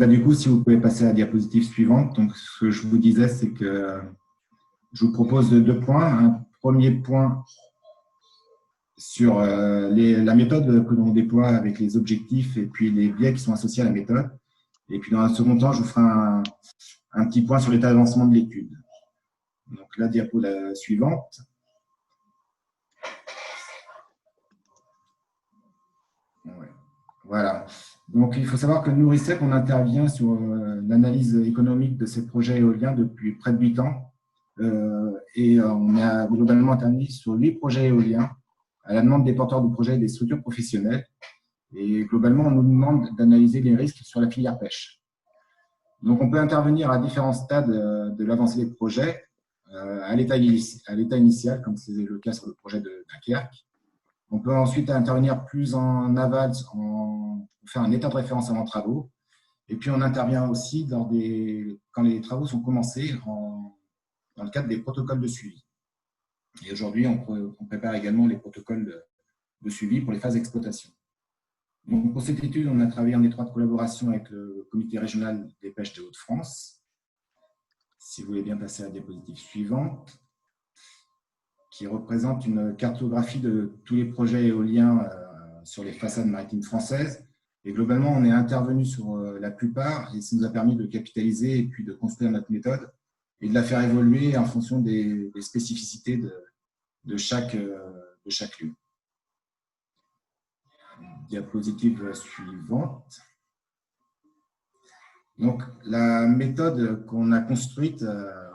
Du coup, si vous pouvez passer à la diapositive suivante. Donc, ce que je vous disais, c'est que je vous propose deux points. Un premier point sur la méthode que l'on déploie avec les objectifs et puis les biais qui sont associés à la méthode. Et puis, dans un second temps, je vous ferai un petit point sur l'état d'avancement de l'étude. Donc, la diapo suivante. Ouais. Voilà. Donc, il faut savoir que nous, RICEP, on intervient sur l'analyse économique de ces projets éoliens depuis près de 8 ans. On a globalement intervenu sur 8 projets éoliens à la demande des porteurs de projets et des structures professionnelles. Et globalement, on nous demande d'analyser les risques sur la filière pêche. Donc, on peut intervenir à différents stades de l'avancée des projets, à l'état initial, comme c'est le cas sur le projet de Dunkerque. On peut ensuite intervenir plus en aval, pour faire un état de référence avant travaux. Et puis, on intervient aussi quand les travaux sont commencés dans le cadre des protocoles de suivi. Et aujourd'hui, on prépare également les protocoles de suivi pour les phases d'exploitation. Donc, pour cette étude, on a travaillé en étroite collaboration avec le comité régional des pêches des Hauts-de-France. Si vous voulez bien passer à la diapositive suivante, qui représente une cartographie de tous les projets éoliens sur les façades maritimes françaises. Et globalement, on est intervenu sur la plupart et ça nous a permis de capitaliser et puis de construire notre méthode et de la faire évoluer en fonction des spécificités de chaque lieu. Diapositive suivante. Donc, la méthode qu'on a construite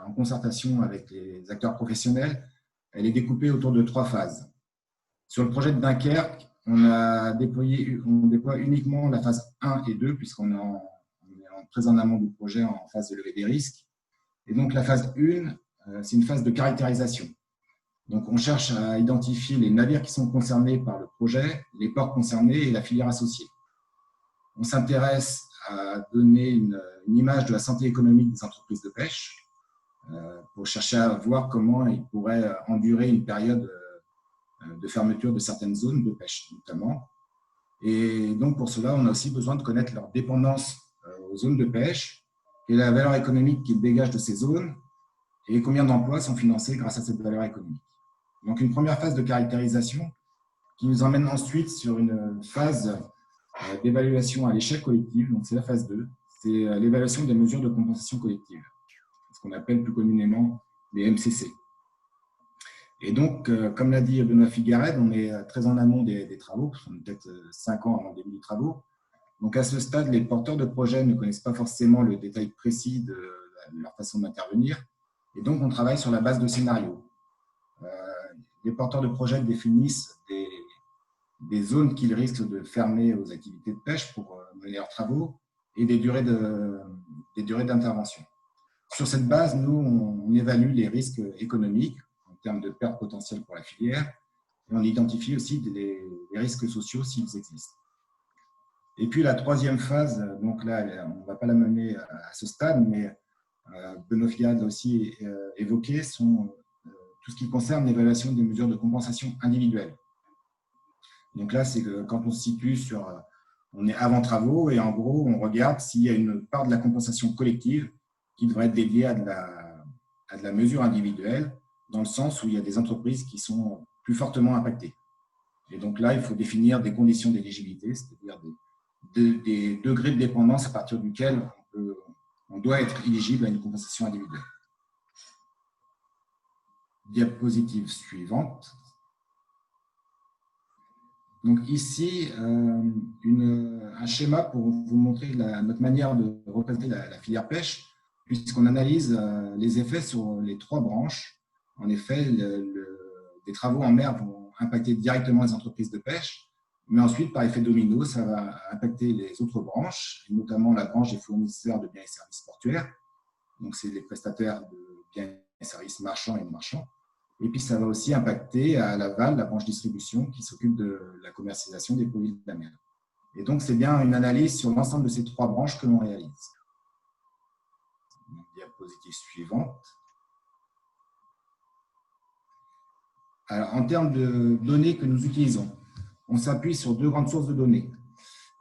en concertation avec les acteurs professionnels, elle est découpée autour de 3 phases. Sur le projet de Dunkerque, on déploie uniquement la phase 1 et 2, puisqu'on est très en amont du projet en phase de levée des risques. Et donc, la phase 1, c'est une phase de caractérisation. Donc, on cherche à identifier les navires qui sont concernés par le projet, les ports concernés et la filière associée. On s'intéresse à donner une image de la santé économique des entreprises de pêche pour chercher à voir comment ils pourraient endurer une période de fermeture de certaines zones de pêche, notamment. Et donc, pour cela, on a aussi besoin de connaître leur dépendance aux zones de pêche, quelle est la valeur économique qu'ils dégagent de ces zones et combien d'emplois sont financés grâce à cette valeur économique. Donc, une première phase de caractérisation qui nous emmène ensuite sur une phase d'évaluation à l'échelle collective. Donc, c'est la phase 2, c'est l'évaluation des mesures de compensation collective, ce qu'on appelle plus communément les MCC. Et donc, comme l'a dit Benoît Figuered, on est très en amont des travaux, on est peut-être 5 ans avant le début des travaux. Donc, à ce stade, les porteurs de projets ne connaissent pas forcément le détail précis de leur façon d'intervenir. Et donc, on travaille sur la base de scénarios. Les porteurs de projets définissent des zones qu'ils risquent de fermer aux activités de pêche pour mener leurs travaux et des durées d'intervention. Sur cette base, nous, on évalue les risques économiques en termes de pertes potentielles pour la filière et on identifie aussi les risques sociaux s'ils existent. Et puis la troisième phase, donc là, on ne va pas la mener à ce stade, mais Benoît Figuered l'a aussi évoqué, sont tout ce qui concerne l'évaluation des mesures de compensation individuelles. Donc là, c'est que quand on se situe on est avant travaux et en gros, on regarde s'il y a une part de la compensation collective qui devrait être dédiée à de la mesure individuelle, dans le sens où il y a des entreprises qui sont plus fortement impactées. Et donc là, il faut définir des conditions d'éligibilité, c'est-à-dire des degrés de dépendance à partir duquel on doit être éligible à une compensation individuelle. Diapositive suivante. Donc ici, un schéma pour vous montrer notre manière de représenter la filière pêche, puisqu'on analyse les effets sur les 3 branches. En effet, les travaux en mer vont impacter directement les entreprises de pêche, mais ensuite, par effet domino, ça va impacter les autres branches, notamment la branche des fournisseurs de biens et services portuaires. Donc, c'est les prestataires de biens et services marchands et non marchands. Et puis, ça va aussi impacter à l'aval la branche distribution qui s'occupe de la commercialisation des produits de la mer. Et donc, c'est bien une analyse sur l'ensemble de ces 3 branches que l'on réalise. Diapositive suivante. Alors, en termes de données que nous utilisons, on s'appuie sur 2 grandes sources de données.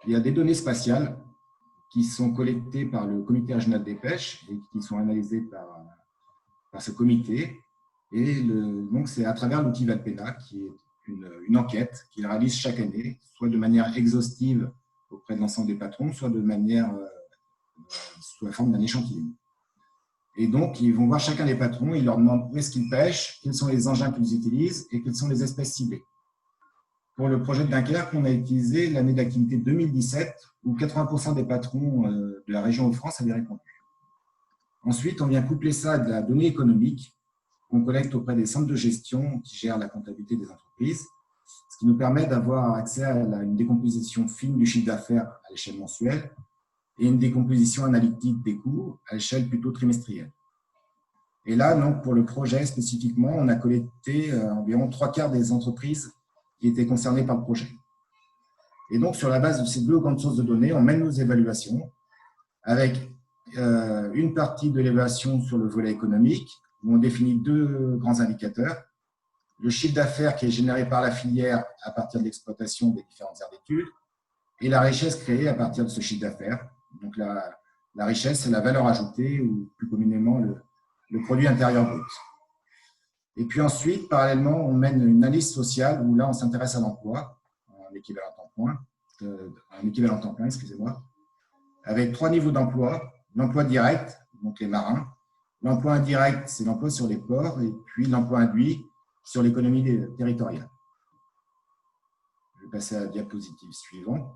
Il y a des données spatiales qui sont collectés par le comité régional des pêches et qui sont analysés par ce comité. Et donc, c'est à travers l'outil Valpena, qui est une enquête qu'ils réalisent chaque année, soit de manière exhaustive auprès de l'ensemble des patrons, soit de manière sous la forme d'un échantillon. Et donc, ils vont voir chacun des patrons, ils leur demandent où est-ce qu'ils pêchent, quels sont les engins qu'ils utilisent et quelles sont les espèces ciblées. Pour le projet de Dunkerque, on a utilisé l'année d'activité 2017, où 80% des patrons de la région Hauts-de-France avaient répondu. Ensuite, on vient coupler ça de la donnée économique qu'on collecte auprès des centres de gestion qui gèrent la comptabilité des entreprises, ce qui nous permet d'avoir accès à une décomposition fine du chiffre d'affaires à l'échelle mensuelle et une décomposition analytique des coûts à l'échelle plutôt trimestrielle. Et là, donc, pour le projet spécifiquement, on a collecté environ 3/4 des entreprises qui étaient concernées par le projet. Et donc, sur la base de ces deux grandes sources de données, on mène nos évaluations avec une partie de l'évaluation sur le volet économique, où on définit deux grands indicateurs. Le chiffre d'affaires qui est généré par la filière à partir de l'exploitation des différentes aires d'études et la richesse créée à partir de ce chiffre d'affaires. Donc, la richesse, c'est la valeur ajoutée ou plus communément le produit intérieur brut. Et puis ensuite, parallèlement, on mène une analyse sociale où là, on s'intéresse à l'emploi, en équivalent temps plein, excusez-moi, avec 3 niveaux d'emploi. L'emploi direct, donc les marins. L'emploi indirect, c'est l'emploi sur les ports. Et puis l'emploi induit sur l'économie territoriale. Je vais passer à la diapositive suivante.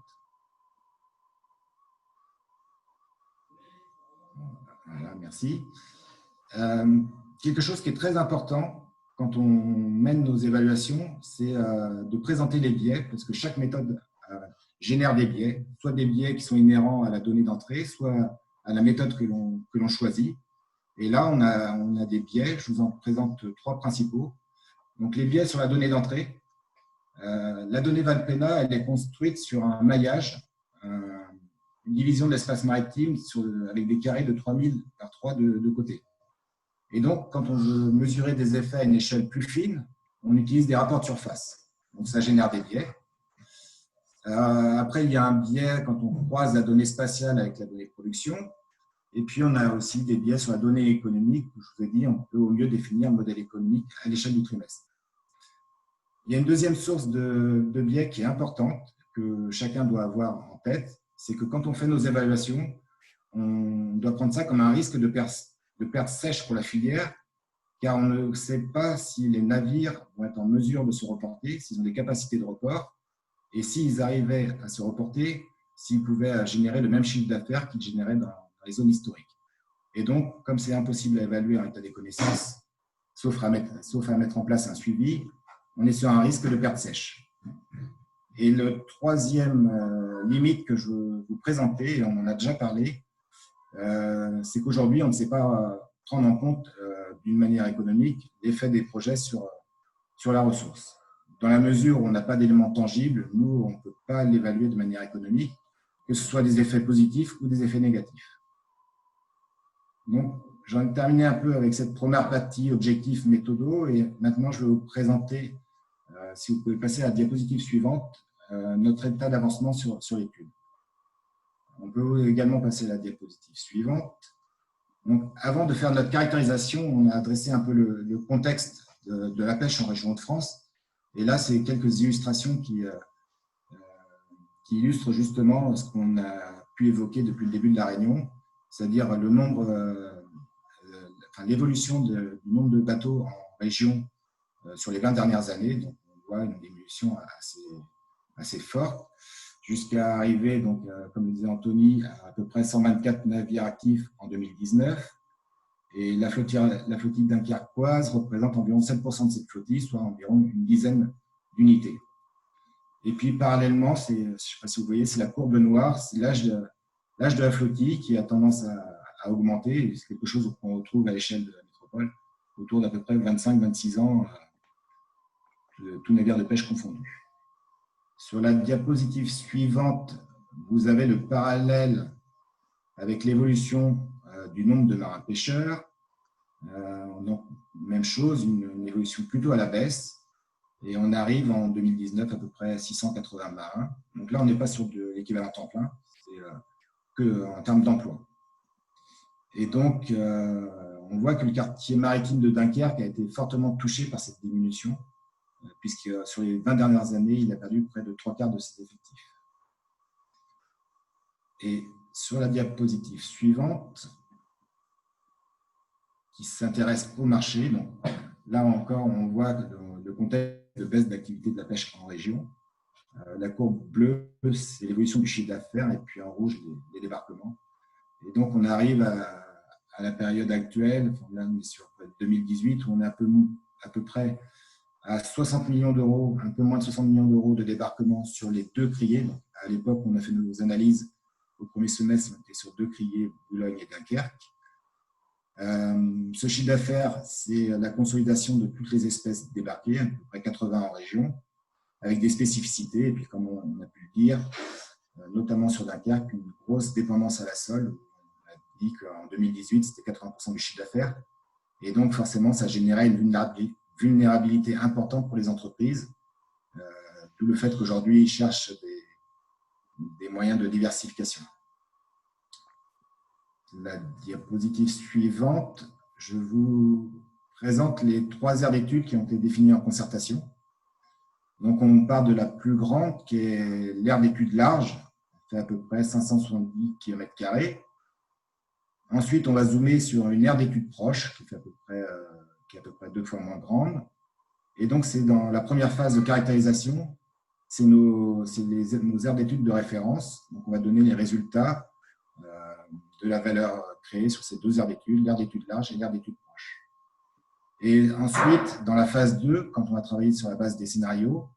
Voilà, merci. Quelque chose qui est très important quand on mène nos évaluations, c'est de présenter les biais, parce que chaque méthode génère des biais, soit des biais qui sont inhérents à la donnée d'entrée, soit à la méthode que l'on choisit. Et là, on a des biais, je vous en présente 3 principaux. Donc, les biais sur la donnée d'entrée. La donnée Valpena, elle est construite sur un maillage, une division de l'espace maritime avec des carrés de 3000 par 3 de côté. Et donc, quand on veut mesurer des effets à une échelle plus fine, on utilise des rapports de surface. Donc, ça génère des biais. Après, il y a un biais quand on croise la donnée spatiale avec la donnée de production. Et puis, on a aussi des biais sur la donnée économique, où je vous ai dit, on peut au mieux définir un modèle économique à l'échelle du trimestre. Il y a une deuxième source de biais qui est importante, que chacun doit avoir en tête, c'est que quand on fait nos évaluations, on doit prendre ça comme un risque de perte sèche pour la filière, car on ne sait pas si les navires vont être en mesure de se reporter, s'ils ont des capacités de report, et s'ils arrivaient à se reporter, s'ils pouvaient générer le même chiffre d'affaires qu'ils généraient dans les zones historiques. Et donc, comme c'est impossible à évaluer en état des connaissances, sauf à mettre en place un suivi, on est sur un risque de perte sèche. Et le troisième limite que je veux vous présenter, et on en a déjà parlé, c'est qu'aujourd'hui, on ne sait pas prendre en compte d'une manière économique l'effet des projets sur la ressource. Dans la mesure où on n'a pas d'éléments tangibles, nous, on ne peut pas l'évaluer de manière économique, que ce soit des effets positifs ou des effets négatifs. Donc, j'en ai terminé un peu avec cette première partie objectif méthodo, et maintenant, je vais vous présenter, si vous pouvez passer à la diapositive suivante, notre état d'avancement sur l'étude. On peut également passer à la diapositive suivante. Donc, avant de faire notre caractérisation, on a adressé un peu le contexte de la pêche en région Hauts-de-France. Et là, c'est quelques illustrations qui illustrent justement ce qu'on a pu évoquer depuis le début de la réunion, c'est-à-dire le nombre, l'évolution du nombre de bateaux en région sur les 20 dernières années. Donc, on voit une diminution assez forte, jusqu'à arriver, donc, comme le disait Anthony, à peu près 124 navires actifs en 2019. Et la flottille dunkerquoise représente environ 7% de cette flottille, soit environ une dizaine d'unités. Et puis, parallèlement, je ne sais pas si vous voyez, c'est la courbe noire, c'est l'âge de la flottille qui a tendance à augmenter. C'est quelque chose qu'on retrouve à l'échelle de la métropole, autour d'à peu près 25-26 ans, tout navire de pêche confondu. Sur la diapositive suivante, vous avez le parallèle avec l'évolution du nombre de marins pêcheurs. Donc, même chose, une évolution plutôt à la baisse. Et on arrive en 2019 à peu près à 680 marins. Donc là, on n'est pas sur de l'équivalent temps plein. qu'en termes d'emploi. Et donc, on voit que le quartier maritime de Dunkerque a été fortement touché par cette diminution, puisque sur les 20 dernières années, il a perdu près de 3/4 de ses effectifs. Et sur la diapositive suivante, qui s'intéresse au marché, donc là encore, on voit le contexte de baisse d'activité de la pêche en région. La courbe bleue, c'est l'évolution du chiffre d'affaires, et puis en rouge, les débarquements. Et donc, on arrive à la période actuelle, là, on est sur 2018, où on est à peu près à 60 millions d'euros, un peu moins de 60 millions d'euros de débarquement sur les deux criers. Donc, à l'époque, on a fait nos analyses au premier semestre, on était sur deux criers, Boulogne et Dunkerque. Ce chiffre d'affaires, c'est la consolidation de toutes les espèces débarquées, à peu près 80 en région, avec des spécificités. Et puis, comme on a pu le dire, notamment sur Dunkerque, une grosse dépendance à la sole. On a dit qu'en 2018, c'était 80% du chiffre d'affaires. Et donc, forcément, ça générait une vulnérabilité importante pour les entreprises. D'où le fait qu'aujourd'hui, ils cherchent des moyens de diversification. La diapositive suivante, je vous présente les 3 aires d'études qui ont été définies en concertation. Donc, on part de la plus grande, qui est l'aire d'études large, qui fait à peu près 570 km². Ensuite, on va zoomer sur une aire d'études proche, qui est à peu près 2 fois moins grande. Et donc, c'est dans la première phase de caractérisation, c'est nos aires d'études de référence. Donc, on va donner les résultats de la valeur créée sur ces 2 aires d'études, l'aire d'études large et l'aire d'études proche. Et ensuite, dans la phase 2, quand on va travailler sur la base des scénarios,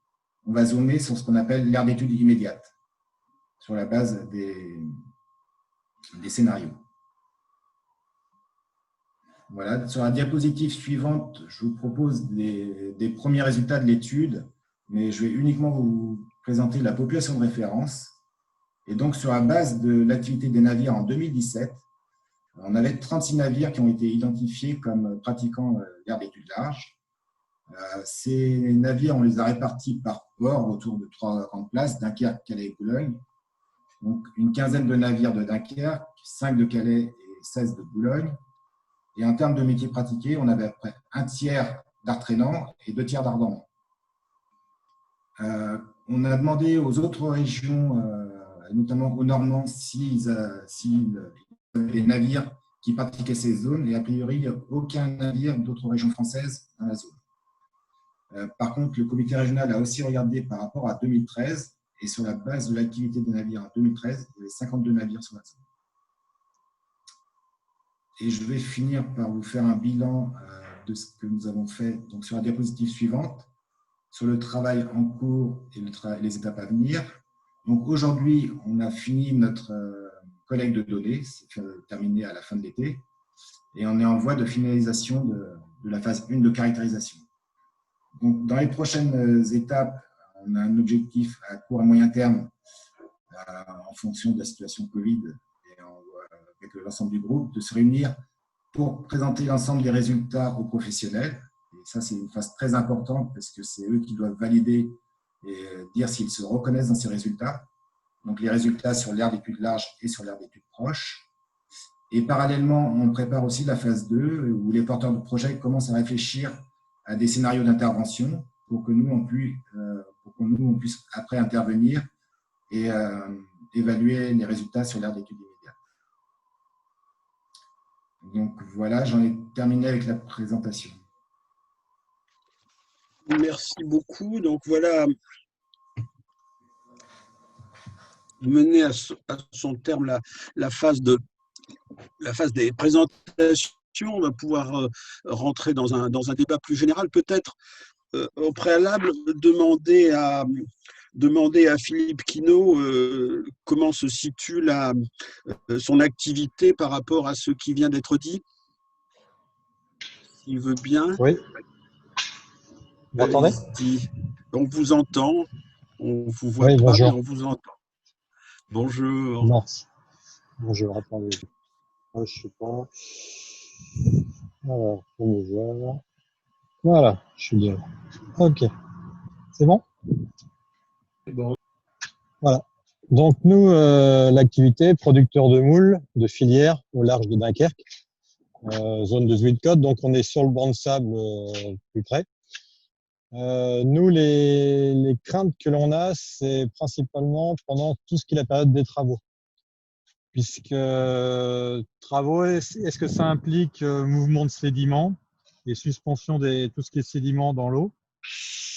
on va zoomer sur ce qu'on appelle l'aire d'études immédiate, sur la base des scénarios. Voilà, sur la diapositive suivante, je vous propose des premiers résultats de l'étude, mais je vais uniquement vous présenter la population de référence. Et donc, sur la base de l'activité des navires en 2017, on avait 36 navires qui ont été identifiés comme pratiquant l'aire d'études large. Ces navires, on les a répartis par port autour de 3 grandes places, Dunkerque, Calais et Boulogne. Donc, une quinzaine de navires de Dunkerque, 5 de Calais et 16 de Boulogne. Et en termes de métiers pratiqués, on avait à peu près 1/3 d'art traînant et 2/3 d'art dormant. On a demandé aux autres régions, notamment aux Normands, s'ils avaient des navires qui pratiquaient ces zones, et a priori, il n'y a aucun navire d'autres régions françaises dans la zone. Par contre, le comité régional a aussi regardé par rapport à 2013, et sur la base de l'activité des navires en 2013, il y avait 52 navires sur la zone. Et je vais finir par vous faire un bilan de ce que nous avons fait donc sur la diapositive suivante, sur le travail en cours et les étapes à venir. Donc aujourd'hui, on a fini notre collecte de données, c'est terminé à la fin de l'été, et on est en voie de finalisation de la phase 1 de caractérisation. Donc, dans les prochaines étapes, on a un objectif à court et moyen terme en fonction de la situation Covid et avec l'ensemble du groupe, de se réunir pour présenter l'ensemble des résultats aux professionnels. Et ça, c'est une phase très importante parce que c'est eux qui doivent valider et dire s'ils se reconnaissent dans ces résultats. Donc, les résultats sur l'aire d'études large et sur l'aire d'études proche. Et parallèlement, on prépare aussi la phase 2 où les porteurs de projet commencent à réfléchir à des scénarios d'intervention pour que nous, on puisse après intervenir et évaluer les résultats sur l'aire d'études immédiates. Donc voilà, j'en ai terminé avec la présentation. Merci beaucoup. Donc voilà, mener à son terme la phase des présentations. On va pouvoir rentrer dans un débat plus général. Peut-être au préalable, demander à Philippe Quinault comment se situe son activité par rapport à ce qui vient d'être dit. S'il veut bien. Oui. Vous m'entendez ? On vous entend. On ne vous voit oui, pas, bonjour. mais on vous entend. Bonjour. Merci. Bonjour, attendez. Je ne sais pas. Alors, pour me voir. Voilà, je suis bien. Ok. C'est bon ? Bon. Voilà. Donc nous, l'activité, producteur de moules, de filière au large de Dunkerque, zone de Zuidcote, donc on est sur le banc de sable plus près. Nous, les craintes que l'on a, c'est principalement pendant tout ce qui est la période des travaux. Puisque travaux, est-ce que ça implique mouvement de sédiments et suspension de tout ce qui est sédiments dans l'eau?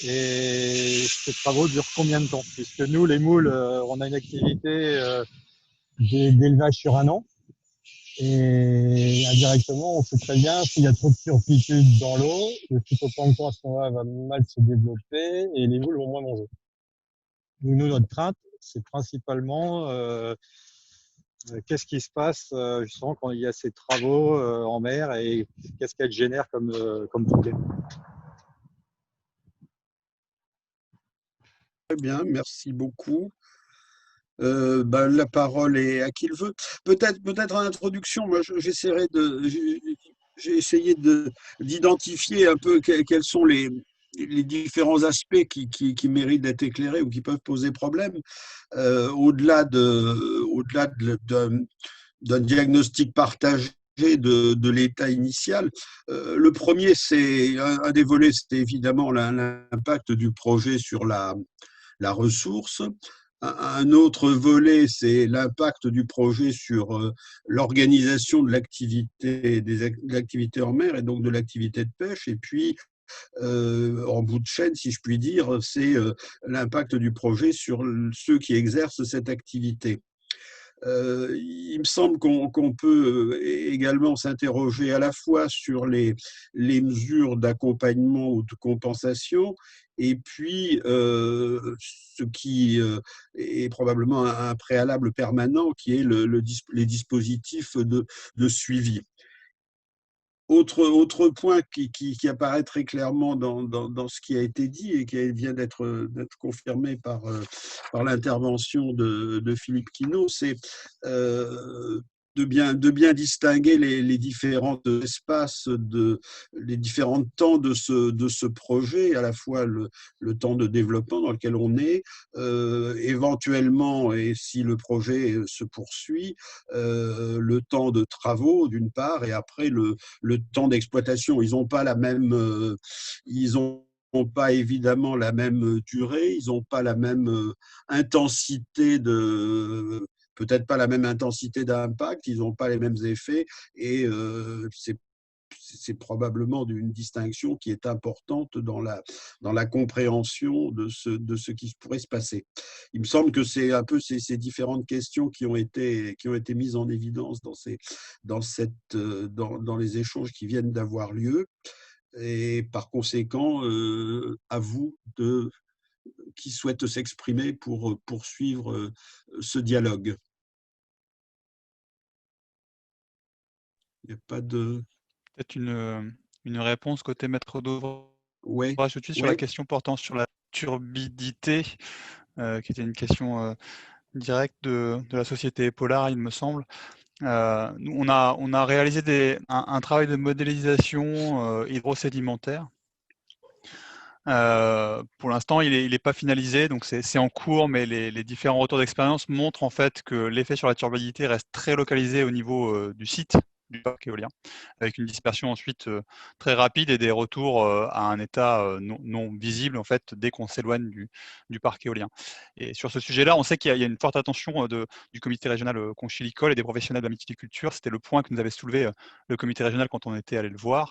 Et ces travaux durent combien de temps? Puisque nous, les moules, on a une activité d'élevage sur un an. Et indirectement, on sait très bien s'il y a trop de turpitude dans l'eau, le phytoplancton à ce moment-là va mal se développer et les moules vont moins manger. Nous, notre crainte, c'est principalement qu'est-ce qui se passe justement quand il y a ces travaux en mer et qu'est-ce qu'elles génèrent comme problème. Très bien, merci beaucoup. La parole est à qui le veut. Peut-être en introduction, moi j'ai essayé d'identifier un peu quels sont les différents aspects qui méritent d'être éclairés ou qui peuvent poser problème, d'un diagnostic partagé de l'état initial. Le premier, c'est un des volets, c'est évidemment l'impact du projet sur la ressource. Un autre volet, c'est l'impact du projet sur l'organisation de l'activité en mer et donc de l'activité de pêche. Et puis, en bout de chaîne, si je puis dire, c'est l'impact du projet sur ceux qui exercent cette activité. Il me semble qu'on peut également s'interroger à la fois sur les mesures d'accompagnement ou de compensation, et puis ce qui est probablement un préalable permanent, qui est les dispositifs de suivi. Autre point qui apparaît très clairement dans ce qui a été dit et qui vient d'être confirmé par l'intervention de Philippe Quinault, c'est de bien distinguer les différents espaces, les différents temps de ce projet, à la fois le temps de développement dans lequel on est, éventuellement, et si le projet se poursuit, le temps de travaux d'une part, et après le temps d'exploitation. Ils n'ont pas la même, ils ont pas évidemment la même durée, ils n'ont pas la même intensité peut-être pas la même intensité d'impact, ils n'ont pas les mêmes effets, et c'est probablement une distinction qui est importante dans la compréhension de ce qui pourrait se passer. Il me semble que c'est un peu ces différentes questions qui ont été mises en évidence dans les échanges qui viennent d'avoir lieu. Et par conséquent, à vous qui souhaite s'exprimer pour poursuivre ce dialogue. Il n'y a pas de... Peut-être une réponse côté maître d'ouvrage Ouais, tout de suite sur la question portant sur la turbidité, qui était une question directe de la société Polar, il me semble. Nous, on a réalisé un travail de modélisation hydrosédimentaire. Pour l'instant, il n'est pas finalisé, donc c'est en cours, mais les différents retours d'expérience montrent en fait que l'effet sur la turbidité reste très localisé au niveau du site du parc éolien, avec une dispersion ensuite très rapide et des retours à un état non visible en fait dès qu'on s'éloigne du parc éolien. Et sur ce sujet-là, on sait qu'il y a une forte attention du comité régional conchylicole et des professionnels de la mytiliculture. C'était le point que nous avait soulevé le comité régional quand on était allé le voir.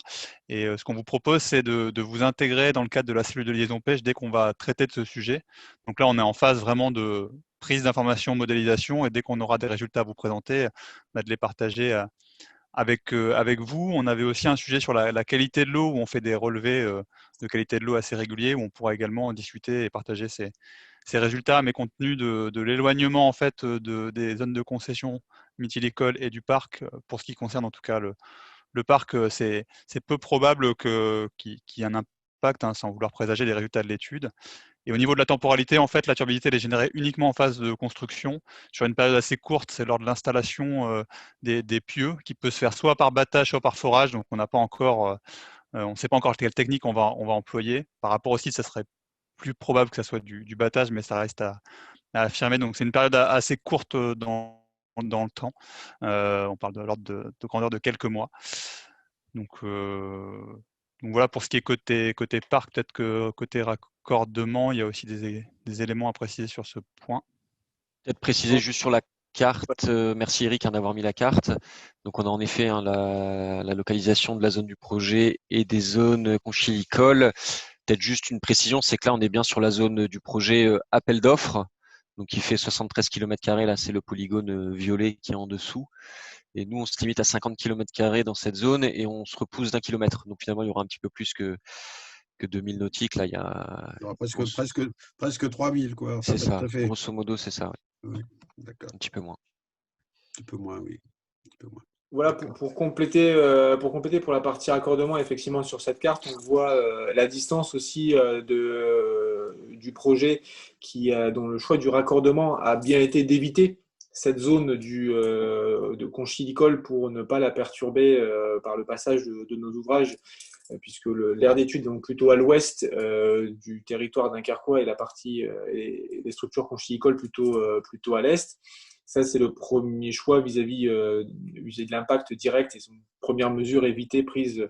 Et ce qu'on vous propose, c'est de vous intégrer dans le cadre de la cellule de liaison pêche dès qu'on va traiter de ce sujet. Donc là, on est en phase vraiment de prise d'informations, modélisation, et dès qu'on aura des résultats à vous présenter, de les partager avec vous. On avait aussi un sujet sur la qualité de l'eau, où on fait des relevés de qualité de l'eau assez réguliers, où on pourra également discuter et partager ces résultats, mais compte tenu de l'éloignement en fait des zones de concession mytilicoles et du parc, pour ce qui concerne en tout cas le parc, c'est peu probable qu'il y ait un impact, sans vouloir présager les résultats de l'étude. Et au niveau de la temporalité, en fait, la turbidité elle est générée uniquement en phase de construction, sur une période assez courte. C'est lors de l'installation des pieux, qui peut se faire soit par battage, soit par forage. Donc, on n'a pas encore, on ne sait pas encore quelle technique on va employer. Par rapport au site, ça serait plus probable que ça soit du battage, mais ça reste à affirmer. Donc, c'est une période assez courte dans le temps. On parle de l'ordre de grandeur de quelques mois. Donc voilà pour ce qui est côté parc. Peut-être que côté raccordement, il y a aussi des éléments à préciser sur ce point. Peut-être préciser juste sur la carte, merci Eric d'avoir mis la carte. Donc on a en effet la localisation de la zone du projet et des zones conchylicoles. Peut-être juste une précision, c'est que là on est bien sur la zone du projet appel d'offres, donc qui fait 73 km². Là c'est le polygone violet qui est en dessous. Et nous on se limite à 50 km² dans cette zone et on se repousse d'1 kilomètre. Donc finalement il y aura un petit peu plus que 2000 nautiques. Là il y aura presque 3000 quoi. Enfin, c'est ça, tout à fait. grosso modo c'est ça. Ouais. Oui, d'accord. Un petit peu moins. Un peu moins, oui. Un peu moins. Voilà, pour compléter pour la partie raccordement, effectivement, sur cette carte, on voit la distance aussi du projet dont le choix du raccordement a bien été d'éviter cette zone de conchylicole pour ne pas la perturber par le passage de nos ouvrages, puisque l'aire d'étude est donc plutôt à l'ouest du territoire dunkerquois et et les structures conchylicoles plutôt à l'est. Ça, c'est le premier choix vis-à-vis de l'impact direct et son première mesure évitée prise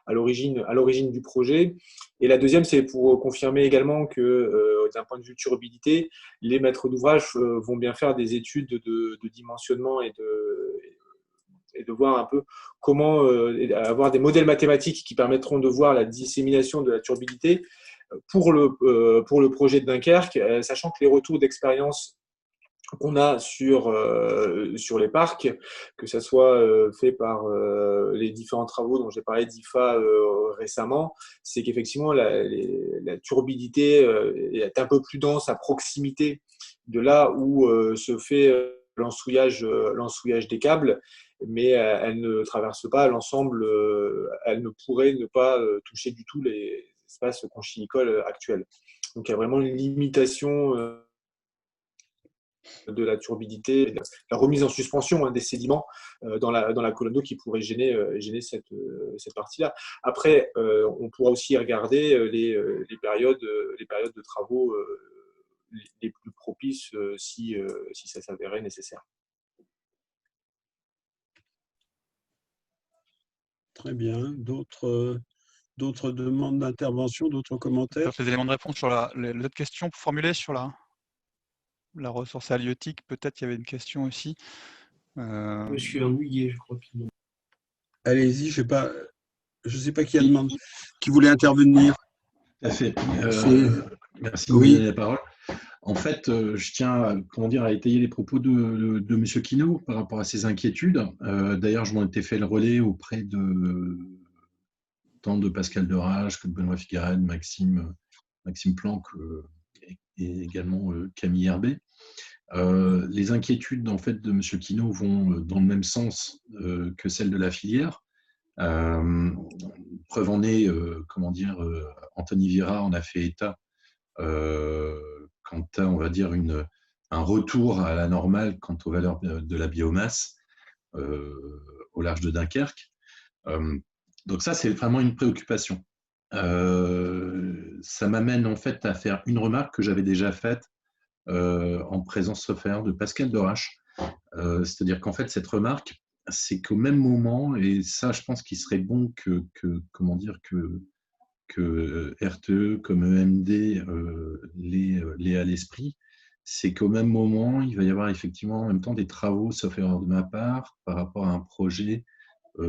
à l'origine du projet. Et la deuxième, c'est pour confirmer également que d'un point de vue turbidité, les maîtres d'ouvrage vont bien faire des études de dimensionnement et de voir un peu comment avoir des modèles mathématiques qui permettront de voir la dissémination de la turbidité pour le projet de Dunkerque, sachant que les retours d'expérience qu'on a sur les parcs, que ce soit fait par les différents travaux dont j'ai parlé d'IFA récemment, c'est qu'effectivement la turbidité est un peu plus dense à proximité de là où se fait l'ensouillage des câbles, mais elle ne traverse pas l'ensemble, elle ne pourrait ne pas toucher du tout les espaces conchylicoles actuels. Donc il y a vraiment une limitation de la turbidité, la remise en suspension des sédiments dans la colonne d'eau qui pourrait gêner cette partie-là. Après, on pourra aussi regarder les périodes de travaux les plus propices si ça s'avérait nécessaire. Très bien. D'autres demandes d'intervention, d'autres commentaires? Les éléments de réponse sur l'autre question pour formuler sur la ressource halieutique, peut-être qu'il y avait une question aussi. Monsieur Houillet, je crois qu'il. Allez-y, je sais pas qui voulait intervenir. Tout à fait. Merci de me Oui. donner la parole. En fait, je tiens à étayer les propos de M. Quinault par rapport à ses inquiétudes. D'ailleurs, je m'en étais fait le relais auprès tant de Pascal Derage que de Benoît Figuered, Maxime Planck et également Camille Herbet. Les inquiétudes en fait, de M. Quinault vont dans le même sens que celles de la filière. Preuve en est, Anthony Vira en a fait état quant à, on va dire, un retour à la normale quant aux valeurs de la biomasse au large de Dunkerque. Donc ça, c'est vraiment une préoccupation. Ça m'amène en fait à faire une remarque que j'avais déjà faite en présence de Pascal Derage. C'est-à-dire qu'en fait, cette remarque, c'est qu'au même moment, et ça, je pense qu'il serait bon que RTE comme EMD l'ait à l'esprit, c'est qu'au même moment, il va y avoir effectivement en même temps des travaux, sauf erreur de ma part, par rapport à un projet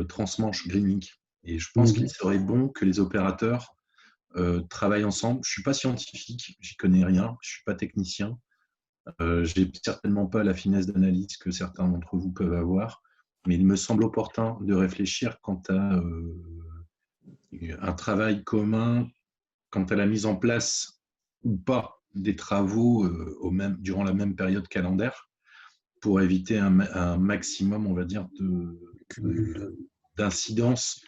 transmanche Greenlink. Et je pense qu'il serait bon que les opérateurs travaillent ensemble. Je ne suis pas scientifique, j'y connais rien, je ne suis pas technicien. Je n'ai certainement pas la finesse d'analyse que certains d'entre vous peuvent avoir, mais il me semble opportun de réfléchir quant à un travail commun, quant à la mise en place ou pas des travaux durant la même période calendaire pour éviter un maximum, on va dire, d'incidence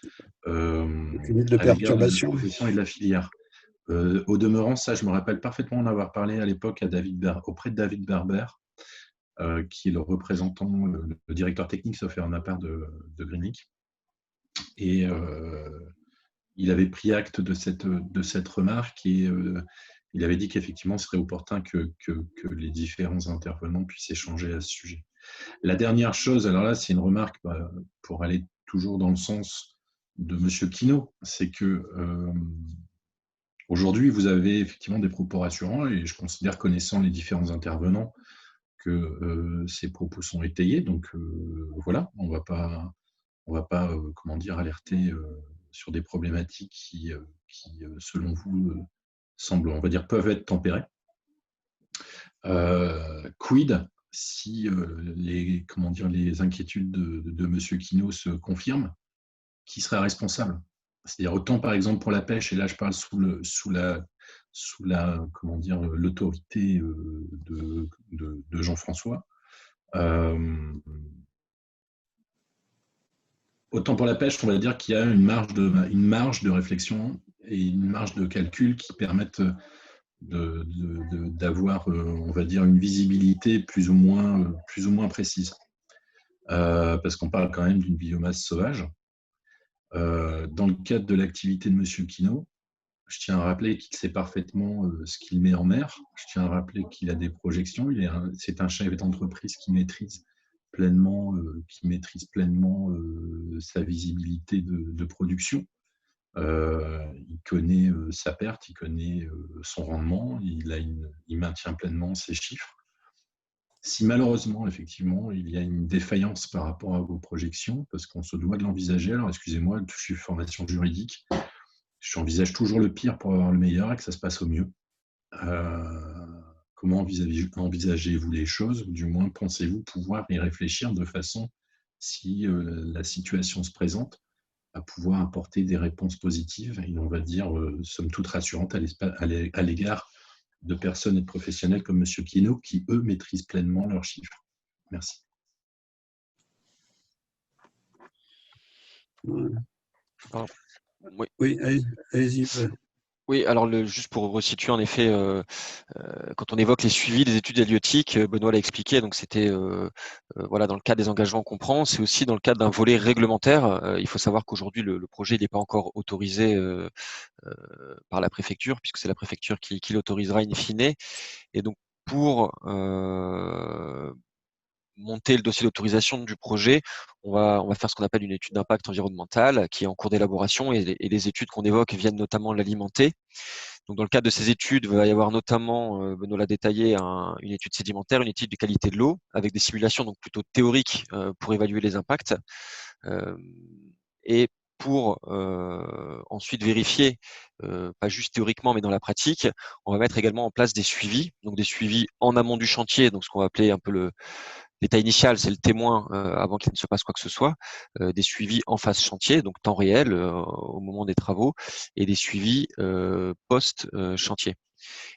de perturbation de la profession et de la filière. Au demeurant, ça, je me rappelle parfaitement en avoir parlé à l'époque auprès de David Barber, qui est le représentant, le directeur technique, sauf erreur de ma part, de Greenlink. Et il avait pris acte de cette remarque et il avait dit qu'effectivement, ce serait opportun que les différents intervenants puissent échanger à ce sujet. La dernière chose, alors là, c'est une remarque pour aller toujours dans le sens de M. Quinault, c'est que aujourd'hui, vous avez effectivement des propos rassurants et je considère, connaissant les différents intervenants, que ces propos sont étayés. Donc voilà, on va pas comment dire, alerter sur des problématiques qui selon vous, semblent, on va dire, peuvent être tempérées. Quid si les inquiétudes de M. Quinault se confirment, qui serait responsable? C'est-à-dire autant par exemple pour la pêche, et là je parle sous comment dire, l'autorité de Jean-François. Autant pour la pêche, on va dire qu'il y a une marge de réflexion et une marge de calcul qui permettent d'avoir, on va dire, une visibilité plus ou moins précise. Parce qu'on parle quand même d'une biomasse sauvage. Dans le cadre de l'activité de M. Quinault, je tiens à rappeler qu'il sait parfaitement ce qu'il met en mer. Je tiens à rappeler qu'il a des projections. C'est un chef d'entreprise qui maîtrise pleinement sa visibilité de production. Il connaît sa perte, il connaît son rendement, il maintient pleinement ses chiffres. Si malheureusement, effectivement, il y a une défaillance par rapport à vos projections, parce qu'on se doit de l'envisager, alors excusez-moi, je suis formation juridique, j'envisage toujours le pire pour avoir le meilleur et que ça se passe au mieux. Comment envisagez-vous les choses, ou du moins pensez-vous pouvoir y réfléchir de façon, si la situation se présente, à pouvoir apporter des réponses positives et on va dire, somme toute rassurantes à l'égard de personnes et de professionnels comme M. Quinault qui, eux, maîtrisent pleinement leurs chiffres. Merci. Oui, allez-y. Oui, alors juste pour resituer, en effet, quand on évoque les suivis des études halieutiques, Benoît l'a expliqué, donc c'était voilà, dans le cadre des engagements qu'on prend, c'est aussi dans le cadre d'un volet réglementaire. Il faut savoir qu'aujourd'hui, le projet n'est pas encore autorisé par la préfecture, puisque c'est la préfecture qui l'autorisera in fine. Et donc, pour monter le dossier d'autorisation du projet, on va faire ce qu'on appelle une étude d'impact environnemental qui est en cours d'élaboration et les études qu'on évoque viennent notamment l'alimenter. Donc, dans le cadre de ces études, il va y avoir notamment, Benoît l'a détaillé, une étude sédimentaire, une étude de qualité de l'eau, avec des simulations donc plutôt théoriques pour évaluer les impacts. Et pour ensuite vérifier, pas juste théoriquement, mais dans la pratique, on va mettre également en place des suivis, donc des suivis en amont du chantier, donc ce qu'on va appeler un peu l'état initial, c'est le témoin avant qu'il ne se passe quoi que ce soit, des suivis en phase chantier, donc temps réel au moment des travaux, et des suivis post-chantier.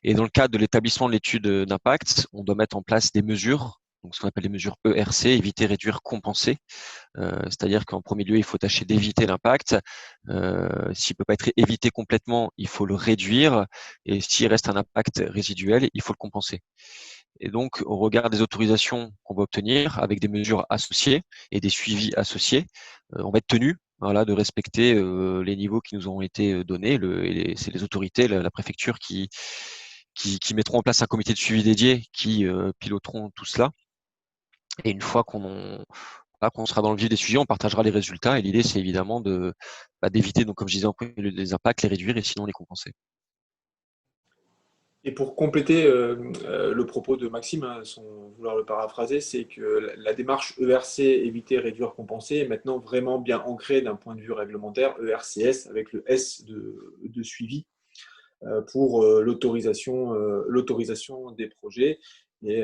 Et dans le cadre de l'établissement de l'étude d'impact, on doit mettre en place des mesures, donc ce qu'on appelle les mesures ERC, éviter, réduire, compenser. C'est-à-dire qu'en premier lieu, il faut tâcher d'éviter l'impact. S'il ne peut pas être évité complètement, il faut le réduire. Et s'il reste un impact résiduel, il faut le compenser. Et donc, au regard des autorisations qu'on va obtenir, avec des mesures associées et des suivis associés, on va être tenu de respecter les niveaux qui nous ont été donnés. C'est les autorités, la préfecture qui mettront en place un comité de suivi dédié qui piloteront tout cela. Et une fois qu'on sera dans le vif des sujets, on partagera les résultats. Et l'idée, c'est évidemment d'éviter, donc comme je disais en premier lieu, les impacts, les réduire et sinon les compenser. Et pour compléter le propos de Maxime, sans vouloir le paraphraser, c'est que la démarche ERC, éviter, réduire, compenser, est maintenant vraiment bien ancrée d'un point de vue réglementaire, ERCS, avec le S de suivi pour l'autorisation des projets. Et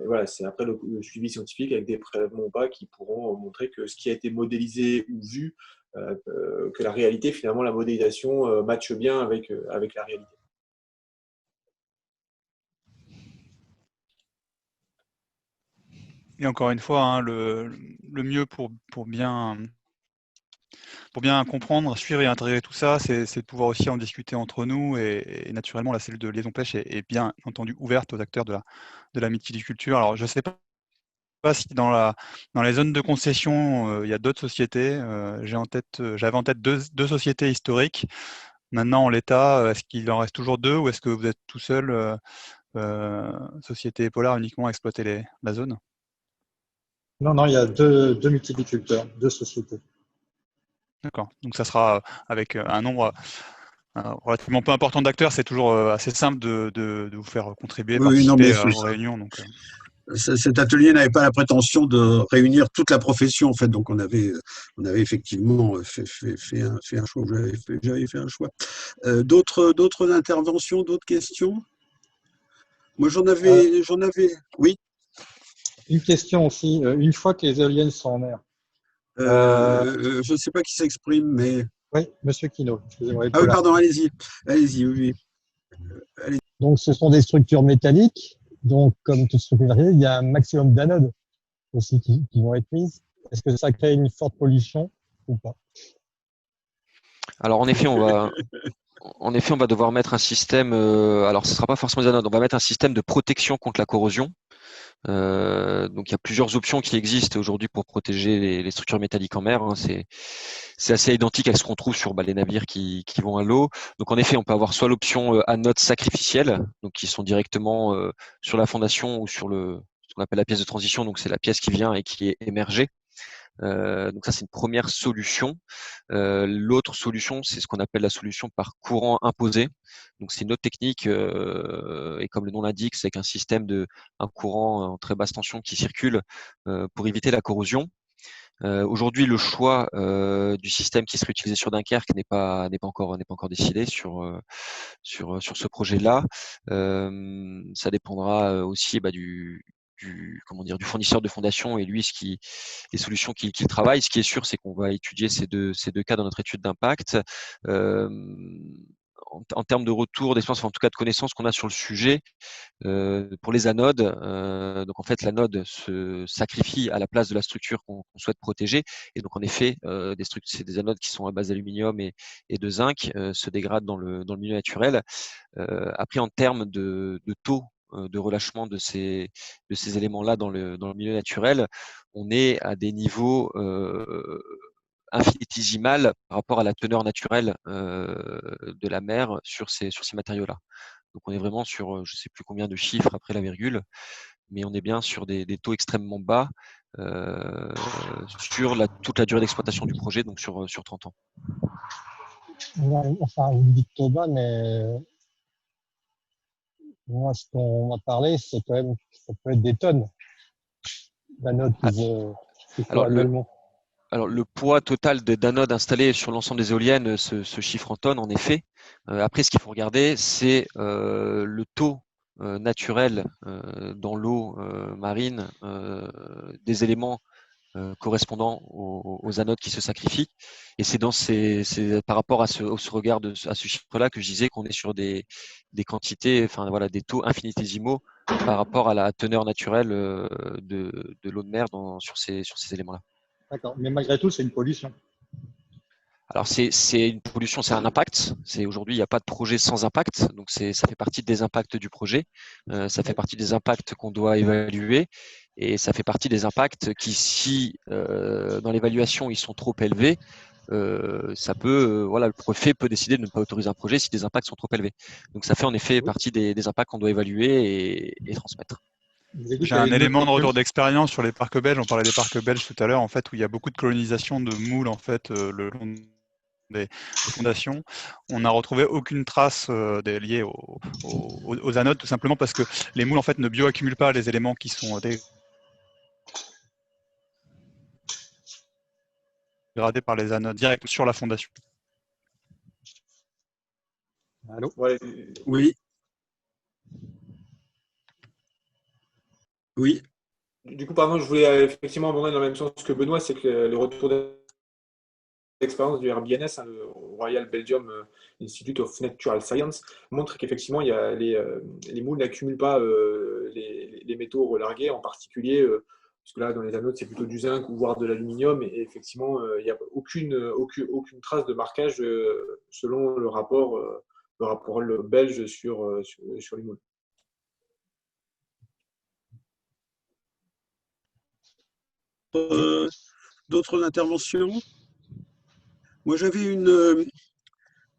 voilà, c'est après le suivi scientifique avec des prélèvements ou pas qui pourront montrer que ce qui a été modélisé ou vu, que la réalité, finalement, la modélisation matche bien avec la réalité. Et encore une fois, le mieux pour bien comprendre, suivre et intégrer tout ça, c'est de pouvoir aussi en discuter entre nous. Et naturellement, la cellule de liaison pêche est bien entendu ouverte aux acteurs de la mytiliculture. Alors, je ne sais pas si dans les zones de concession, il y a d'autres sociétés. J'avais en tête deux sociétés historiques. maintenant en l'état, est-ce qu'il en reste toujours 2 ou est-ce que vous êtes tout seul, Société Polar, uniquement à exploiter la zone? Non, non, il y a deux multiviticulteurs, 2 sociétés. D'accord. Donc ça sera avec un nombre relativement peu important d'acteurs. C'est toujours assez simple de vous faire contribuer, Oui, non, mais participer aux réunions. Donc, cet atelier n'avait pas la prétention de réunir toute la profession, en fait. Donc, on avait effectivement fait un choix. J'avais fait un choix. D'autres interventions, d'autres questions? Moi, j'en avais. Oui. Une question aussi. Une fois que les éoliennes sont en mer, Je ne sais pas qui s'exprime, mais. oui, Monsieur Quinault, excusez-moi. Ah oui, pardon, allez-y. Allez-y, oui. Allez. Donc, ce sont des structures métalliques. Donc, comme toute structure métallique, il y a un maximum d'anodes aussi qui vont être mises. Est-ce que ça crée une forte pollution ou pas? Alors en effet, on va devoir mettre un système. Alors ce ne sera pas forcément des anodes. On va mettre un système de protection contre la corrosion. Donc il y a plusieurs options qui existent aujourd'hui pour protéger les structures métalliques en mer. Hein. C'est assez identique à ce qu'on trouve sur les navires qui vont à l'eau. Donc en effet, on peut avoir soit l'option anodes sacrificielles, donc qui sont directement sur la fondation ou sur ce qu'on appelle la pièce de transition. Donc c'est la pièce qui vient et qui est émergée. Donc ça, c'est une première solution. L'autre solution, c'est ce qu'on appelle la solution par courant imposé. Donc c'est une autre technique et comme le nom l'indique, c'est qu'un système un courant en très basse tension qui circule pour éviter la corrosion. Aujourd'hui, le choix du système qui serait utilisé sur Dunkerque n'est pas encore décidé sur ce projet-là. Ça dépendra aussi du fournisseur de fondation et lui les solutions qu'il travaille. Ce qui est sûr, c'est qu'on va étudier ces deux cas dans notre étude d'impact. En termes de retour d'expérience, en tout cas de connaissances qu'on a sur le sujet, pour les anodes, donc en fait l'anode se sacrifie à la place de la structure qu'on souhaite protéger, et donc en effet c'est des anodes qui sont à base d'aluminium et de zinc se dégradent dans le milieu naturel. Après, en termes de taux de relâchement de ces éléments-là dans le milieu naturel, on est à des niveaux infinitésimales par rapport à la teneur naturelle de la mer sur ces matériaux-là. Donc on est vraiment sur, je ne sais plus combien de chiffres après la virgule, mais on est bien sur des taux extrêmement bas sur toute la durée d'exploitation du projet, donc sur 30 ans. Enfin, vous dites taux bas, mais moi, ce qu'on m'a parlé, c'est quand même, ça peut être des tonnes d'anodes qui Alors, actuellement. Alors le poids total d'anodes installées sur l'ensemble des éoliennes se chiffre en tonnes en effet. Après, ce qu'il faut regarder, c'est le taux naturel dans l'eau marine des éléments correspondant aux anodes qui se sacrifient. Et c'est par rapport à ce regard à ce chiffre-là que je disais qu'on est sur des quantités, enfin voilà, des taux infinitésimaux par rapport à la teneur naturelle de l'eau de mer sur ces éléments-là. D'accord, mais malgré tout, c'est une pollution. Alors c'est une pollution, c'est un impact. Aujourd'hui, il n'y a pas de projet sans impact, donc ça fait partie des impacts du projet. Ça fait partie des impacts qu'on doit évaluer, et ça fait partie des impacts qui, si dans l'évaluation ils sont trop élevés, ça peut, le préfet peut décider de ne pas autoriser un projet si des impacts sont trop élevés. Donc ça fait en effet partie des impacts qu'on doit évaluer et transmettre. J'ai un élément de retour d'expérience sur les parcs belges. On parlait des parcs belges tout à l'heure, en fait, où il y a beaucoup de colonisation de moules en fait le long des fondations. On n'a retrouvé aucune trace liée aux anodes, tout simplement parce que les moules en fait ne bioaccumulent pas les éléments qui sont dégradés par les anodes direct sur la fondation. Allô? Ouais. Oui. Oui. Du coup, pardon, je voulais effectivement abonder dans le même sens que Benoît, c'est que les retours d'expérience du RBNS, hein, le Royal Belgium Institute of Natural Science, montre qu'effectivement, les moules n'accumulent pas les métaux relargués, en particulier, parce que là, dans les anodes, c'est plutôt du zinc ou voire de l'aluminium, et effectivement, il n'y a aucune trace de marquage selon le rapport belge sur les moules. D'autres interventions? Moi, j'avais une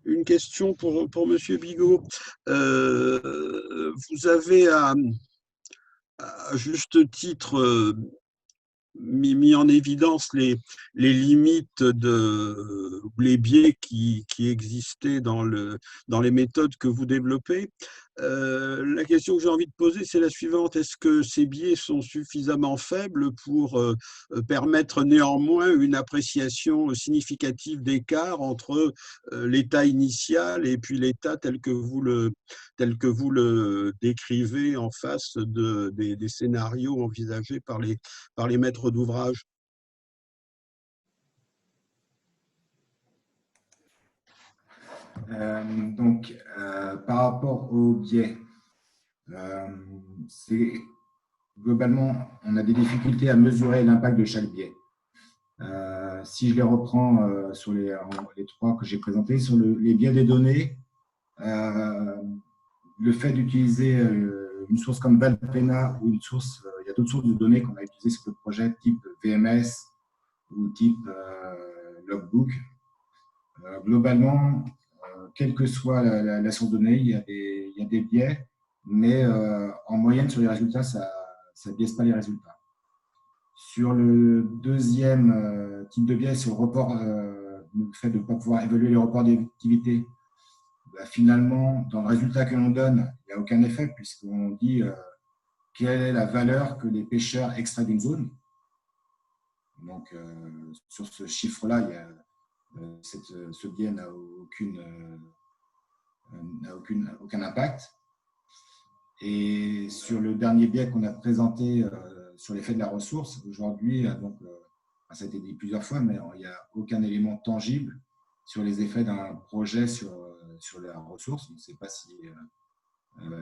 une question pour Monsieur Bigot. Vous avez à juste titre mis en évidence les limites ou les biais qui existaient dans les méthodes que vous développez. La question que j'ai envie de poser, c'est la suivante. Est-ce que ces biais sont suffisamment faibles pour permettre néanmoins une appréciation significative d'écart entre l'état initial et puis l'état tel que vous le décrivez en face des scénarios envisagés par les maîtres d'ouvrage? Par rapport au biais, globalement, on a des difficultés à mesurer l'impact de chaque biais. Si je les reprends sur les trois que j'ai présentés, sur les biais des données, le fait d'utiliser une source comme Valpena ou une source, il y a d'autres sources de données qu'on a utilisées sur le projet type VMS ou type Logbook. Globalement, quelle que soit la source de données, il y a des biais, mais en moyenne, sur les résultats, ça ne biaise pas les résultats. Sur le deuxième type de biais, sur le report, le fait de ne pas pouvoir évaluer les reports d'activité, finalement, dans le résultat que l'on donne, il n'y a aucun effet, puisqu'on dit quelle est la valeur que les pêcheurs extraient d'une zone. Donc, sur ce chiffre-là, ce biais n'a aucun impact. Et sur le dernier biais qu'on a présenté sur l'effet de la ressource, aujourd'hui, ça a été dit plusieurs fois, mais il n'y a aucun élément tangible sur les effets d'un projet sur la ressource. On ne sait pas si…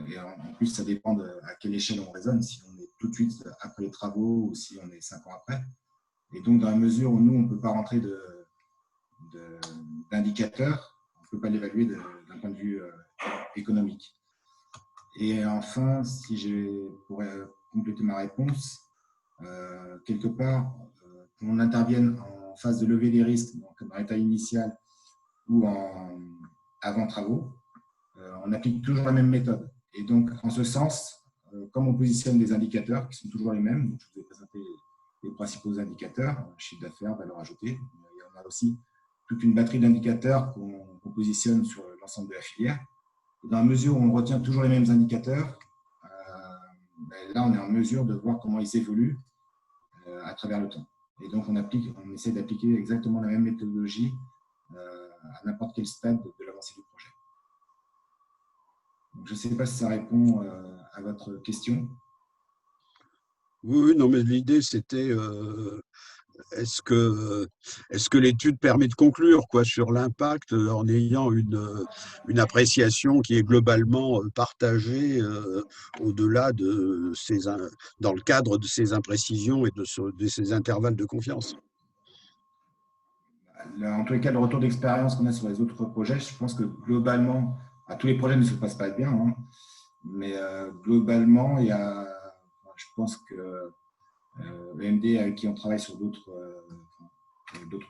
et en plus, ça dépend à quelle échelle on raisonne, si on est tout de suite après les travaux ou si on est 5 ans après. Et donc, dans la mesure où nous, on ne peut pas rentrer d'indicateurs, on ne peut pas l'évaluer d'un point de vue économique. Et enfin, si je pourrais compléter ma réponse, quelque part, qu'on intervienne en phase de levée des risques, donc dans l'état initial ou avant travaux, on applique toujours la même méthode. Et donc, en ce sens, comme on positionne des indicateurs qui sont toujours les mêmes, donc je vous ai présenté les principaux indicateurs, chiffre d'affaires, valeur ajoutée, il y en a aussi toute une batterie d'indicateurs qu'on positionne sur l'ensemble de la filière. Et dans la mesure où on retient toujours les mêmes indicateurs, là, on est en mesure de voir comment ils évoluent à travers le temps. Et donc, on essaie d'appliquer exactement la même méthodologie à n'importe quel stade de l'avancée du projet. Donc, je ne sais pas si ça répond à votre question. Oui, non, mais l'idée, c'était est-ce que l'étude permet de conclure sur l'impact en ayant une appréciation qui est globalement partagée au-delà dans le cadre de ces imprécisions et de ces intervalles de confiance? En tous les cas, le retour d'expérience qu'on a sur les autres projets, je pense que globalement, tous les projets ne se passent pas bien, hein, mais globalement, je pense que EMD, avec qui on travaille sur d'autres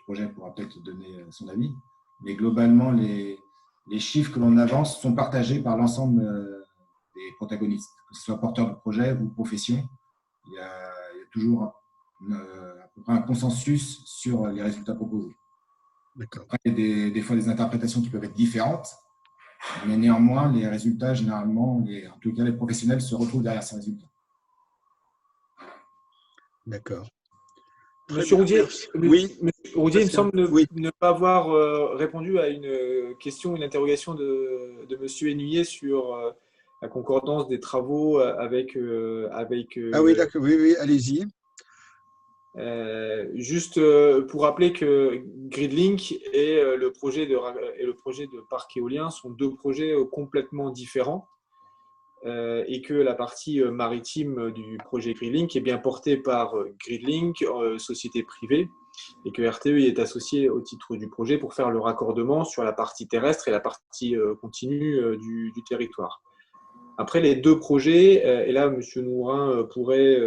projets, pourra peut-être donner son avis. Mais globalement, les chiffres que l'on avance sont partagés par l'ensemble des protagonistes, que ce soit porteurs de projet ou profession. Il y a toujours à peu près un consensus sur les résultats proposés. Après, il y a des fois des interprétations qui peuvent être différentes, mais néanmoins, les résultats, généralement, en tout cas les professionnels, se retrouvent derrière ces résultats. D'accord. Monsieur Roudier, oui. Il me semble ne pas avoir répondu à une question, une interrogation de Monsieur Hennuyer sur la concordance des travaux avec… ah oui, d'accord, oui, allez-y. Juste pour rappeler que GridLink et le projet de parc éolien sont deux projets complètement différents. Et que la partie maritime du projet GridLink est bien portée par GridLink, société privée, et que RTE est associé au titre du projet pour faire le raccordement sur la partie terrestre et la partie continue du territoire. Après, les deux projets, et là, M. Nourin pourrait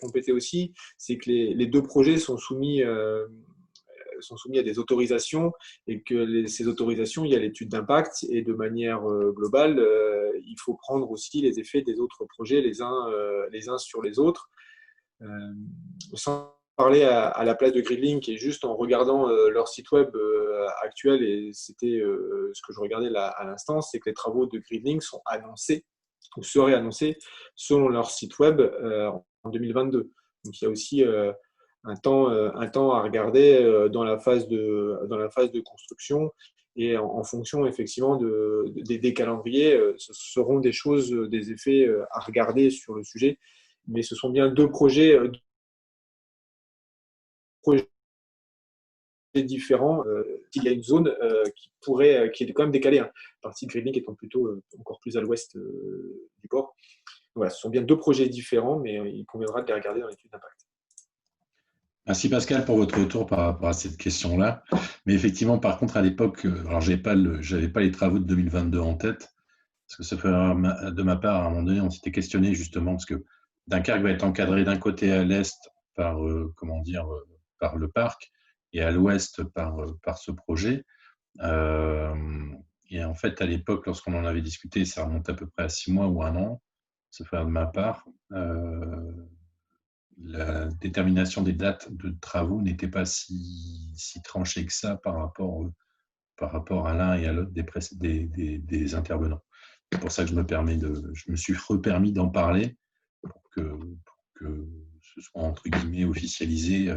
compléter aussi, c'est que les deux projets sont soumis sont soumis à des autorisations et que ces autorisations, il y a l'étude d'impact et de manière globale, il faut prendre aussi les effets des autres projets les uns sur les autres. Sans parler à la place de Gridlink et juste en regardant leur site web actuel, et c'était ce que je regardais là à l'instant, c'est que les travaux de Gridlink sont annoncés ou seraient annoncés selon leur site web en 2022. Donc il y a aussi un temps à regarder dans la phase de construction, et en fonction effectivement des calendriers, ce seront des choses, des effets à regarder sur le sujet. Mais ce sont bien deux projets différents. Il y a une zone qui est quand même décalée, hein. La partie de Gridlink étant plutôt encore plus à l'ouest du port. Voilà, ce sont bien deux projets différents, mais il conviendra de les regarder dans l'étude d'impact. Merci Pascal pour votre retour par rapport à cette question-là. Mais effectivement, par contre, à l'époque, alors j'avais pas les travaux de 2022 en tête, parce que ça fait de ma part, à un moment donné, on s'était questionné justement, parce que Dunkerque va être encadré d'un côté à l'est par, par le parc et à l'ouest par ce projet. Et en fait, à l'époque, lorsqu'on en avait discuté, ça remonte à peu près à 6 mois ou 1 an, ça fait de ma part, la détermination des dates de travaux n'était pas si tranchée que ça par rapport à l'un et à l'autre des intervenants. C'est pour ça que je me suis repermis d'en parler pour que ce soit entre guillemets officialisé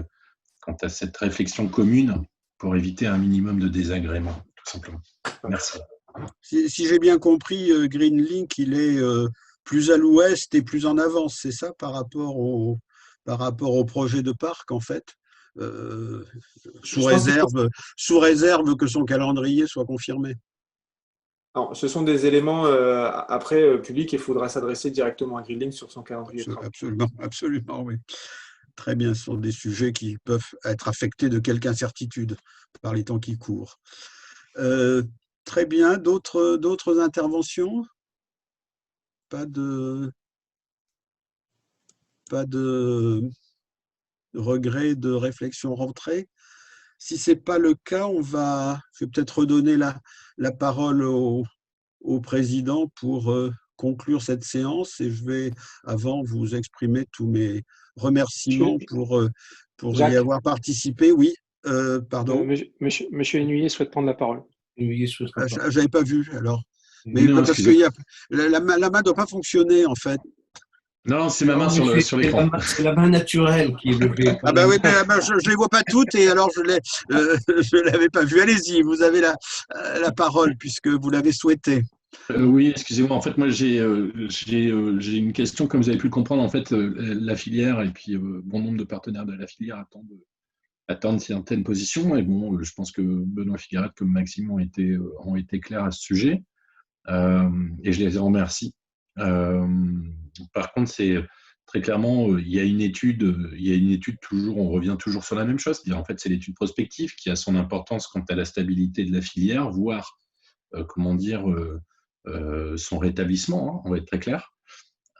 quant à cette réflexion commune pour éviter un minimum de désagrément, tout simplement. Merci. Si j'ai bien compris, Greenlink, il est plus à l'ouest et plus en avance, c'est ça, par rapport au projet de parc, en fait, sous réserve que son calendrier soit confirmé. Alors, ce sont des éléments après publics, il faudra s'adresser directement à Greenlink sur son calendrier. Absolument, oui. Très bien, ce sont des sujets qui peuvent être affectés de quelque incertitude par les temps qui courent. Très bien, d'autres interventions? Pas de regret de réflexion rentrée. Si ce n'est pas le cas, je vais peut-être redonner la parole au président pour conclure cette séance, et je vais avant vous exprimer tous mes remerciements pour y avoir participé. Oui, pardon. Monsieur Hennuyer souhaite prendre la parole. Je n'avais pas vu alors. Mais non, parce que la main ne doit pas fonctionner en fait. Non, c'est ma main sur l'écran. C'est la main naturelle qui est levée. Ah bah oui, mais je ne les vois pas toutes et alors je ne l'avais pas vue. Allez-y, vous avez la parole puisque vous l'avez souhaité. Oui, excusez-moi. En fait, moi, j'ai une question. Comme vous avez pu le comprendre, en fait, la filière et puis bon nombre de partenaires de la filière attendent certaines positions. Et bon, je pense que Benoît Figuerat comme Maxime ont été clairs à ce sujet. Et je les remercie. Par contre, c'est très clairement, il y a une étude toujours, on revient toujours sur la même chose. C'est-à-dire, en fait, c'est l'étude prospective qui a son importance quant à la stabilité de la filière, voire, son rétablissement, hein, on va être très clair.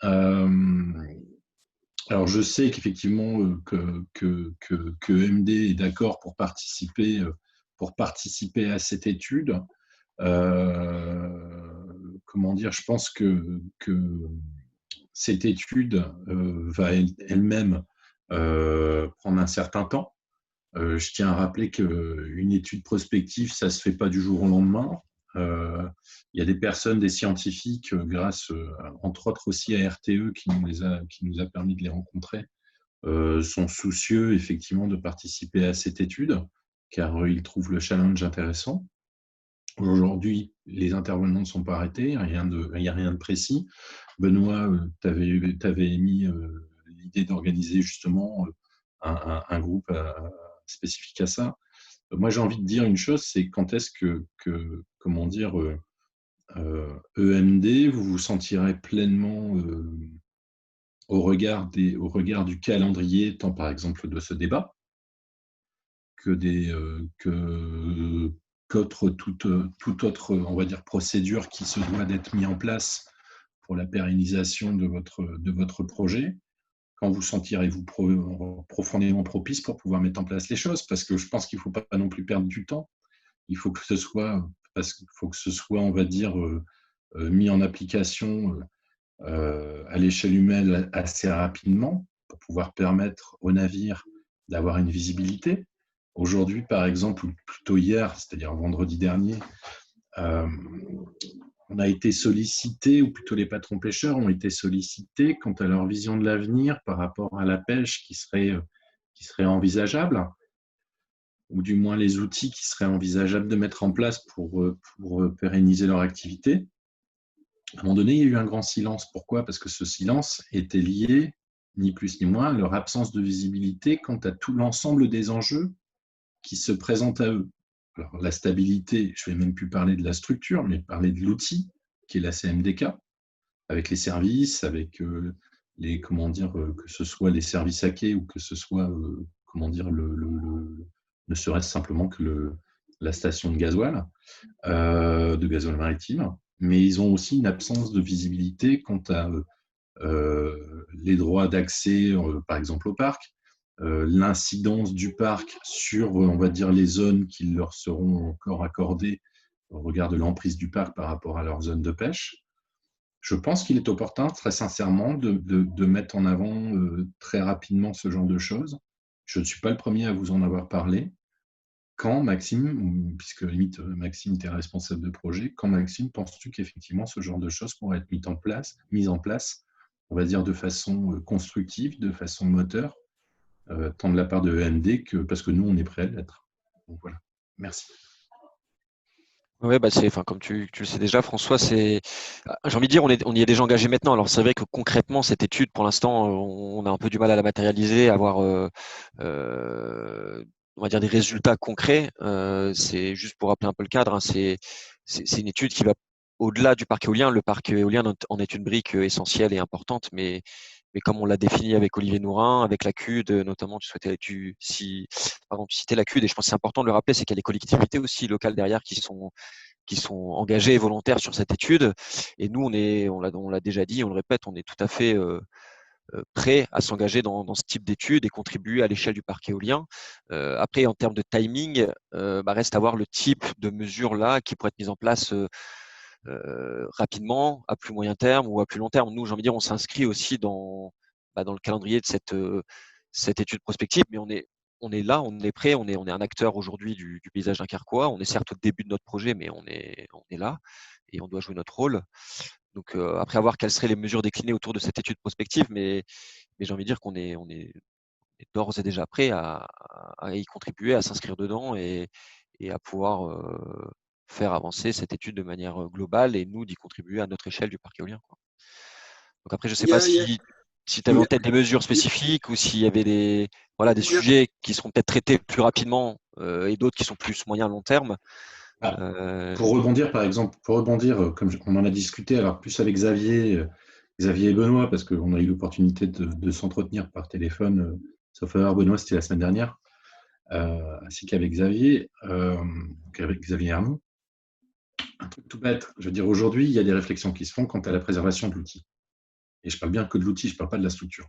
Alors, je sais qu'effectivement, que EMD est d'accord pour participer à cette étude. Je pense que cette étude va elle-même prendre un certain temps. Je tiens à rappeler qu'une étude prospective, ça ne se fait pas du jour au lendemain. Il y a des personnes, des scientifiques, grâce entre autres aussi à RTE qui nous a permis de les rencontrer, sont soucieux effectivement de participer à cette étude car ils trouvent le challenge intéressant. Aujourd'hui, les intervenants ne sont pas arrêtés, il n'y a rien de précis. Benoît, tu avais émis l'idée d'organiser justement un groupe spécifique à ça. Moi, j'ai envie de dire une chose, c'est quand est-ce que EMD, vous vous sentirez pleinement au regard du calendrier, tant par exemple de ce débat, toute autre, on va dire, procédure qui se doit d'être mise en place pour la pérennisation de votre projet. quand vous sentirez-vous profondément propice pour pouvoir mettre en place les choses, parce que je pense qu'il ne faut pas non plus perdre du temps. Il faut que ce soit, on va dire, mis en application à l'échelle humaine assez rapidement pour pouvoir permettre aux navires d'avoir une visibilité. Aujourd'hui, par exemple, ou plutôt hier, c'est-à-dire vendredi dernier, on a été sollicité, ou plutôt les patrons pêcheurs ont été sollicités quant à leur vision de l'avenir par rapport à la pêche qui serait envisageable, ou du moins les outils qui seraient envisageables de mettre en place pour pérenniser leur activité. À un moment donné, il y a eu un grand silence. Pourquoi? Parce que ce silence était lié, ni plus ni moins, à leur absence de visibilité quant à tout l'ensemble des enjeux qui se présentent à eux. Alors, la stabilité, je ne vais même plus parler de la structure, mais parler de l'outil, qui est la CMDK, avec les services, avec les, comment dire, que ce soit les services hackés ou que ce soit, comment dire, ne serait-ce simplement que la station de gasoil maritime. Mais ils ont aussi une absence de visibilité quant à les droits d'accès, par exemple, au parc, l'incidence du parc sur, on va dire, les zones qui leur seront encore accordées au regard de l'emprise du parc par rapport à leur zone de pêche. Je pense qu'il est opportun, très sincèrement, de mettre en avant très rapidement ce genre de choses. Je ne suis pas le premier à vous en avoir parlé. Quand, Maxime, puisque limite Maxime, tu es responsable de projet, quand, Maxime, penses-tu qu'effectivement ce genre de choses pourraient être mises en place, on va dire de façon constructive, de façon moteur, tant de la part de EMD que parce que nous, on est prêt à l'être. Donc voilà, merci. Oui, bah comme tu le sais déjà, François, j'ai envie de dire, on y est déjà engagé maintenant. Alors c'est vrai que concrètement, cette étude, pour l'instant, on a un peu du mal à la matérialiser, à avoir, on va dire, des résultats concrets. C'est juste pour rappeler un peu le cadre, hein, c'est une étude qui va au-delà du parc éolien. Le parc éolien en est une brique essentielle et importante, mais comme on l'a défini avec Olivier Nourin, avec la CUD, notamment, tu citais la CUD, et je pense que c'est important de le rappeler, c'est qu'il y a des collectivités aussi locales derrière qui sont engagées et volontaires sur cette étude. Et nous, on l'a déjà dit, on le répète, on est tout à fait prêt à s'engager dans ce type d'études et contribuer à l'échelle du parc éolien. Après, en termes de timing, reste à voir le type de mesures là qui pourraient être mises en place rapidement, à plus moyen terme ou à plus long terme. Nous, j'ai envie de dire, on s'inscrit aussi dans le calendrier de cette étude prospective, mais on est là, on est prêt, on est un acteur aujourd'hui du paysage dunkerquois. On est certes au début de notre projet, mais on est là et on doit jouer notre rôle. Donc après, à voir quelles seraient les mesures déclinées autour de cette étude prospective, mais j'ai envie de dire qu'on est d'ores et déjà prêt à y contribuer, à s'inscrire dedans et à pouvoir faire avancer cette étude de manière globale et nous d'y contribuer à notre échelle du parc éolien. Donc après, je ne sais pas si tu avais en tête des mesures spécifiques ou s'il y avait des sujets qui seront peut-être traités plus rapidement et d'autres qui sont plus moyen long terme. Pour rebondir, par exemple, comme on en a discuté, alors plus avec Xavier et Benoît, parce qu'on a eu l'opportunité de s'entretenir par téléphone, sauf erreur, Benoît, c'était la semaine dernière, ainsi qu'avec Xavier, Arnoux. Un truc tout bête, je veux dire, aujourd'hui, il y a des réflexions qui se font quant à la préservation de l'outil. Et je parle bien que de l'outil, je ne parle pas de la structure.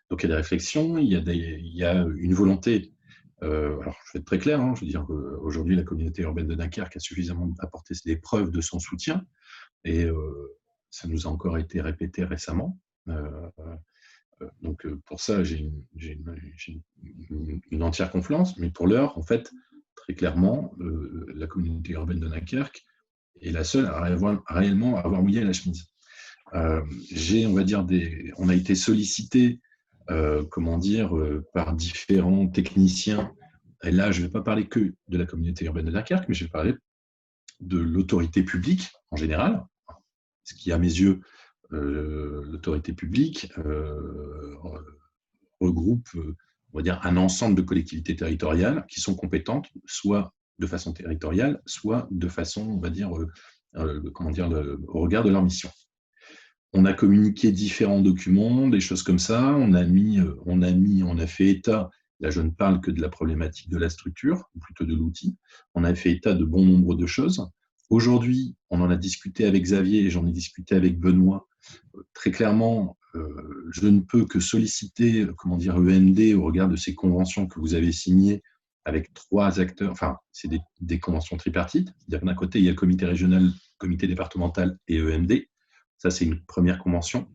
Donc, il y a des réflexions, il y a une volonté. Alors, je vais être très clair, je veux dire, aujourd'hui, la communauté urbaine de Dunkerque a suffisamment apporté des preuves de son soutien, et ça nous a encore été répété récemment. Donc, pour ça, j'ai une entière confiance, mais pour l'heure, en fait, très clairement, la communauté urbaine de Dunkerque est la seule à réellement avoir mouillé la chemise. On va dire, on a été sollicité par différents techniciens. Et là, je ne vais pas parler que de la communauté urbaine de Dunkerque, mais je vais parler de l'autorité publique en général, ce qui, à mes yeux, l'autorité publique regroupe, on va dire, un ensemble de collectivités territoriales qui sont compétentes, soit de façon territoriale, soit de façon, on va dire, au regard de leur mission. On a communiqué différents documents, des choses comme ça. On a fait état, là je ne parle que de la problématique de la structure, ou plutôt de l'outil. On a fait état de bon nombre de choses. Aujourd'hui, on en a discuté avec Xavier et j'en ai discuté avec Benoît. Très clairement, je ne peux que solliciter, EMD au regard de ces conventions que vous avez signées avec 3 acteurs, enfin, c'est des conventions tripartites. C'est-à-dire que d'un côté, il y a le comité régional, comité départemental et EMD. Ça, c'est une première convention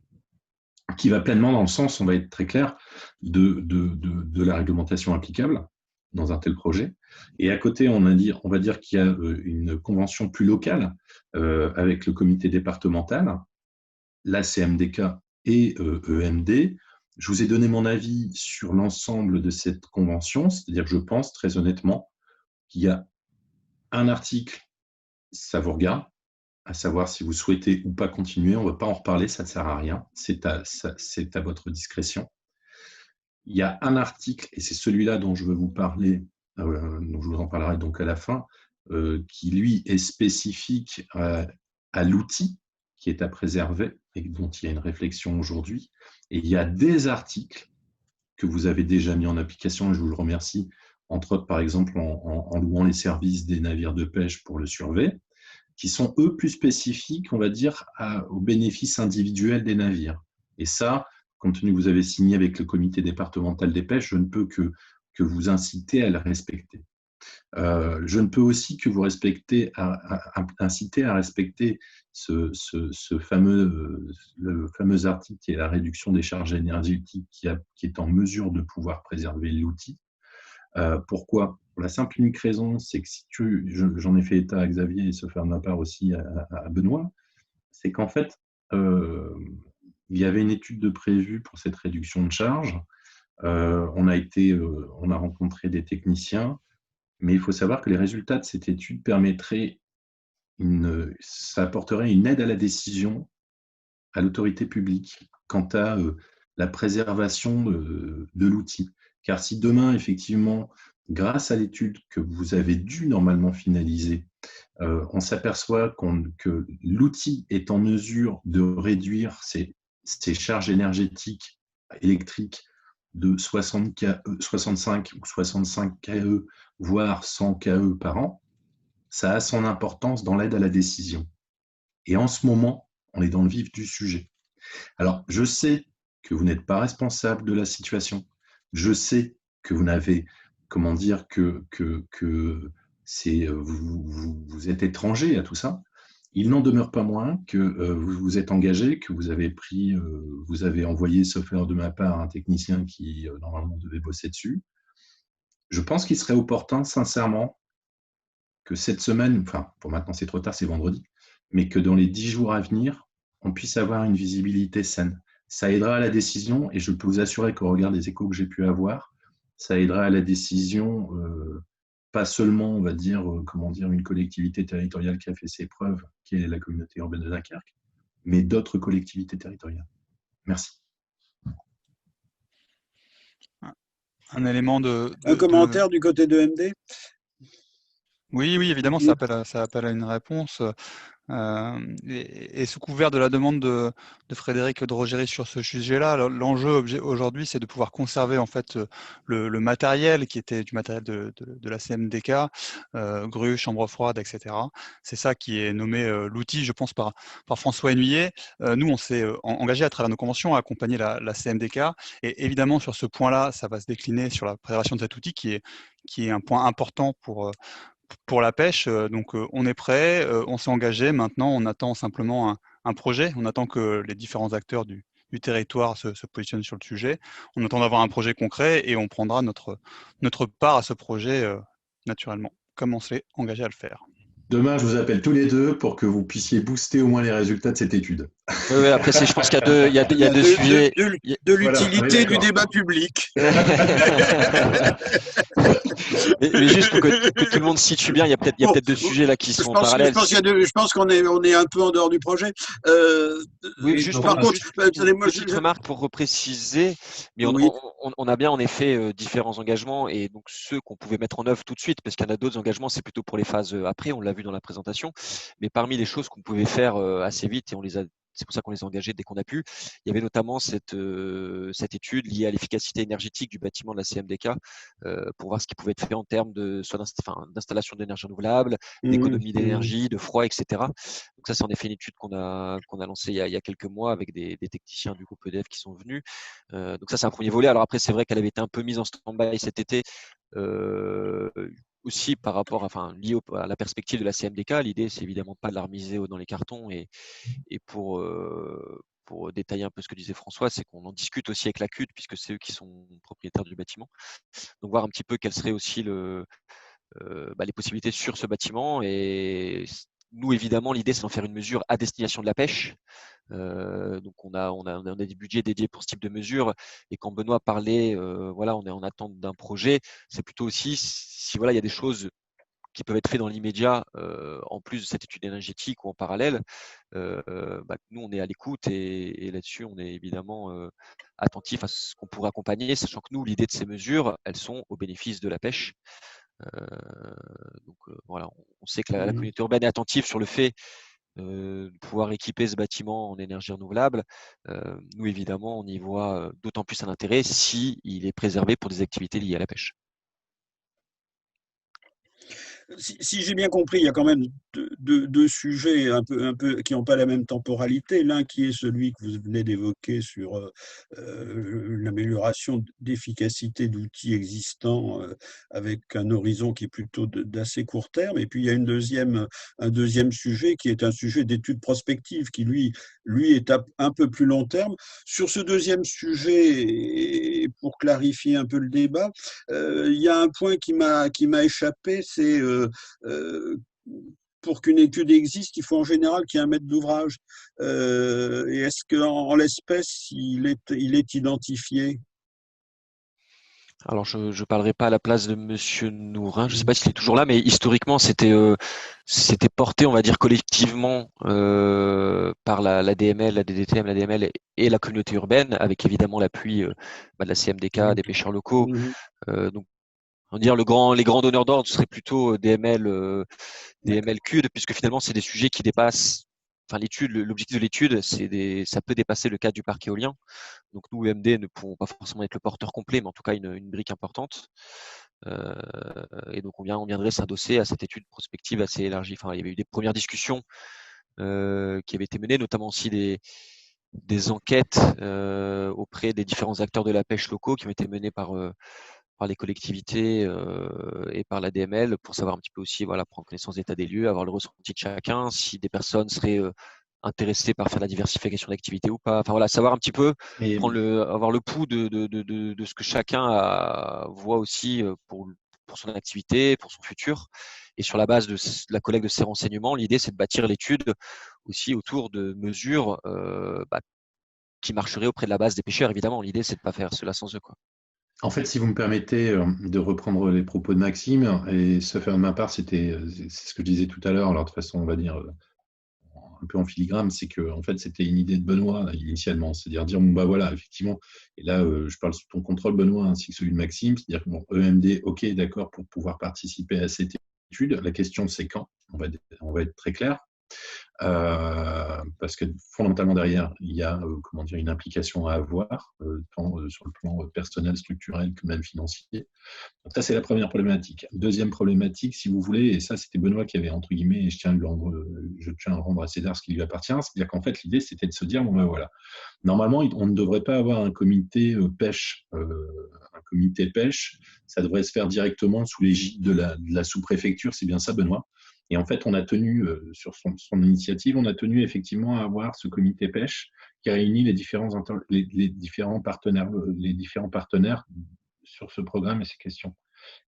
qui va pleinement dans le sens, on va être très clair, de la réglementation applicable dans un tel projet. Et à côté, on va dire qu'il y a une convention plus locale avec le comité départemental, la CMDK et EMD. Je vous ai donné mon avis sur l'ensemble de cette convention, c'est-à-dire que je pense très honnêtement qu'il y a un article, ça vous regarde, à savoir si vous souhaitez ou pas continuer. On ne va pas en reparler, ça ne sert à rien, c'est à votre discrétion. Il y a un article, et c'est celui-là dont je veux vous parler, dont je vous en parlerai donc à la fin, qui lui est spécifique à l'outil qui est à préserver et dont il y a une réflexion aujourd'hui. Et il y a des articles que vous avez déjà mis en application, et je vous le remercie, entre autres par exemple en louant les services des navires de pêche pour le survey, qui sont eux plus spécifiques, on va dire, aux bénéfices individuels des navires. Et ça, compte tenu que vous avez signé avec le comité départemental des pêches, je ne peux que vous inciter à le respecter. Je ne peux aussi que vous inciter à respecter le fameux article qui est la réduction des charges énergétiques qui est en mesure de pouvoir préserver l'outil. Pourquoi? Pour la simple et unique raison, c'est que si j'en ai fait état à Xavier et se faire de ma part aussi à Benoît, c'est qu'en fait, il y avait une étude de prévue pour cette réduction de charge. On a rencontré des techniciens, mais il faut savoir que les résultats de cette étude ça apporterait une aide à la décision à l'autorité publique quant à la préservation de l'outil. Car si demain, effectivement, grâce à l'étude que vous avez dû normalement finaliser, on s'aperçoit que l'outil est en mesure de réduire ses charges énergétiques électriques de 65 ou 65 KE, voire 100 KE par an, ça a son importance dans l'aide à la décision. Et en ce moment, on est dans le vif du sujet. Alors, je sais que vous n'êtes pas responsable de la situation. Je sais que vous n'avez, vous êtes étranger à tout ça. Il n'en demeure pas moins que vous vous êtes engagé, que vous avez envoyé, sauf erreur de ma part, un technicien qui normalement devait bosser dessus. Je pense qu'il serait opportun, sincèrement, que cette semaine, enfin, pour maintenant c'est trop tard, c'est vendredi, mais que dans les 10 jours à venir, on puisse avoir une visibilité saine. Ça aidera à la décision, et je peux vous assurer qu'au regard des échos que j'ai pu avoir, ça aidera à la décision, pas seulement, on va dire, une collectivité territoriale qui a fait ses preuves, qui est la communauté urbaine de Dunkerque, mais d'autres collectivités territoriales. Merci. Un élément un commentaire du côté de MD? Oui, évidemment, ça appelle à une réponse. Et sous couvert de la demande de Frédéric Drogéry sur ce sujet-là, l'enjeu aujourd'hui, c'est de pouvoir conserver en fait le matériel qui était du matériel de la CMDK, grue, chambre froide, etc. C'est ça qui est nommé l'outil, je pense, par François Hennuyer. Nous, on s'est engagé à travers nos conventions à accompagner la CMDK. Et évidemment, sur ce point-là, ça va se décliner sur la préservation de cet outil qui est un point important pour la pêche. Donc on est prêt, on s'est engagé. Maintenant, on attend simplement un projet. On attend que les différents acteurs du territoire se positionnent sur le sujet. On attend d'avoir un projet concret et on prendra notre part à ce projet naturellement, comme on s'est engagé à le faire. Demain, je vous appelle tous les deux pour que vous puissiez booster au moins les résultats de cette étude. Oui, après, je pense qu'il y a deux sujets. De l'utilité du débat public. mais juste pour que tout le monde se situe bien, il y a peut-être deux sujets là qui sont parallèles. Je pense qu'on est un peu en dehors du projet. Oui, juste une petite remarque pour repréciser. Mais on a bien en effet différents engagements et donc ceux qu'on pouvait mettre en œuvre tout de suite, parce qu'il y en a d'autres engagements, c'est plutôt pour les phases après, on l'a vu dans la présentation. Mais parmi les choses qu'on pouvait faire assez vite, et on les a c'est pour ça qu'on les a engagés dès qu'on a pu. Il y avait notamment cette étude liée à l'efficacité énergétique du bâtiment de la CMDK pour voir ce qui pouvait être fait en termes d'installation d'énergie renouvelable, d'économie d'énergie, de froid, etc. Donc ça, c'est en effet une étude qu'on a lancée il y a quelques mois avec des techniciens du groupe EDF qui sont venus. Donc ça, c'est un premier volet. Alors après, c'est vrai qu'elle avait été un peu mise en stand-by cet été. Aussi par rapport, lié à la perspective de la CMDK, l'idée c'est évidemment pas de la remiser dans les cartons et pour détailler un peu ce que disait François, c'est qu'on en discute aussi avec la CUD puisque c'est eux qui sont propriétaires du bâtiment. Donc voir un petit peu quelles seraient aussi les possibilités sur ce bâtiment. Et nous évidemment l'idée c'est d'en faire une mesure à destination de la pêche. Donc on a des budgets dédiés pour ce type de mesure. Et quand Benoît parlait, on est en attente d'un projet, c'est plutôt aussi si il y a des choses qui peuvent être faites dans l'immédiat, en plus de cette étude énergétique ou en parallèle, nous on est à l'écoute et là-dessus on est évidemment attentif à ce qu'on pourrait accompagner, sachant que nous l'idée de ces mesures, elles sont au bénéfice de la pêche. On sait que la communauté urbaine est attentive sur le fait de pouvoir équiper ce bâtiment en énergie renouvelable. Nous, évidemment, on y voit d'autant plus un intérêt s'il est préservé pour des activités liées à la pêche. Si j'ai bien compris, il y a quand même deux sujets un peu qui n'ont pas la même temporalité. L'un qui est celui que vous venez d'évoquer sur l'amélioration d'efficacité d'outils existants avec un horizon qui est plutôt d'assez court terme. Et puis il y a un deuxième sujet qui est un sujet d'étude prospective qui lui est un peu plus long terme. Sur ce deuxième sujet, pour clarifier un peu le débat, il y a un point qui m'a échappé, c'est pour qu'une étude existe, il faut en général qu'il y ait un maître d'ouvrage. Et est-ce qu'en l'espèce, il est identifié? Alors, je ne parlerai pas à la place de Monsieur Nourin. Je ne sais pas s'il est toujours là, mais historiquement, c'était porté, on va dire, collectivement par la DML, la DDTM, la DML et la communauté urbaine, avec évidemment l'appui de la CMDK, des pêcheurs locaux. Donc, on va dire les grands donneurs d'ordre seraient plutôt DML CUD, puisque finalement, c'est des sujets qui dépassent. L'objectif de l'étude, ça peut dépasser le cadre du parc éolien. Donc nous, UMD, ne pourrons pas forcément être le porteur complet, mais en tout cas une brique importante. Et donc on viendrait s'adosser à cette étude prospective assez élargie. Il y avait eu des premières discussions qui avaient été menées, notamment aussi des enquêtes auprès des différents acteurs de la pêche locaux qui ont été menées par les collectivités et par la DML pour savoir un petit peu aussi, prendre connaissance d'état des lieux, avoir le ressenti de chacun, si des personnes seraient intéressées par faire la diversification d'activités ou pas. Savoir un petit peu, avoir le pouls de ce que chacun voit aussi pour son activité, pour son futur. Et sur la base de la collecte de ces renseignements, l'idée, c'est de bâtir l'étude aussi autour de mesures qui marcheraient auprès de la base des pêcheurs. Évidemment, l'idée, c'est de ne pas faire cela sans eux, quoi. En fait, si vous me permettez de reprendre les propos de Maxime, et ça fait de ma part, c'est ce que je disais tout à l'heure, alors de façon, on va dire, un peu en filigrane, c'est que en fait, c'était une idée de Benoît initialement, c'est-à-dire dire, effectivement, et là, je parle sous ton contrôle, Benoît, ainsi que celui de Maxime, c'est-à-dire que EMD, ok, d'accord, pour pouvoir participer à cette étude, la question c'est quand, on va être très clair. Parce que fondamentalement derrière, il y a une implication à avoir, tant sur le plan personnel, structurel que même financier. Donc ça, c'est la première problématique. Deuxième problématique, si vous voulez, et ça, c'était Benoît qui avait, entre guillemets, et je tiens à rendre à César ce qui lui appartient, c'est-à-dire qu'en fait, l'idée, c'était de se dire, normalement, on ne devrait pas avoir un comité pêche. Un comité pêche, ça devrait se faire directement sous l'égide de la sous-préfecture, c'est bien ça, Benoît? Et en fait, on a tenu, sur son initiative, on a tenu effectivement à avoir ce comité pêche qui réunit les différents partenaires sur ce programme et ces questions.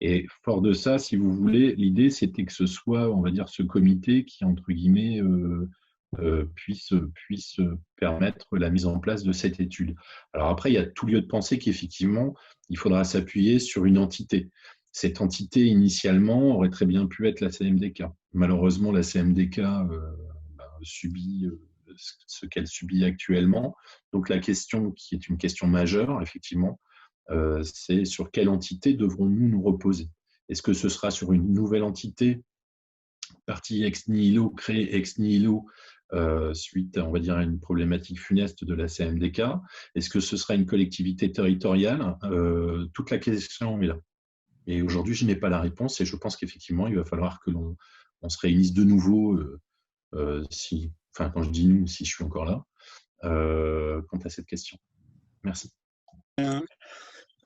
Et fort de ça, si vous voulez, l'idée, c'était que ce soit, on va dire, ce comité qui, entre guillemets, puisse permettre la mise en place de cette étude. Alors après, il y a tout lieu de penser qu'effectivement, il faudra s'appuyer sur une entité. Cette entité, initialement, aurait très bien pu être la CMDK. Malheureusement, la CMDK subit ce qu'elle subit actuellement. Donc la question, qui est une question majeure, effectivement, c'est sur quelle entité devrons-nous nous reposer? Est-ce que ce sera sur une nouvelle entité, partie ex nihilo, créée ex nihilo, suite, on va dire, à une problématique funeste de la CMDK? Est-ce que ce sera une collectivité territoriale? Toute la question est là. Et aujourd'hui, je n'ai pas la réponse et je pense qu'effectivement, il va falloir que l'on se réunisse de nouveau, quand je dis nous, si je suis encore là, quant à cette question. Merci.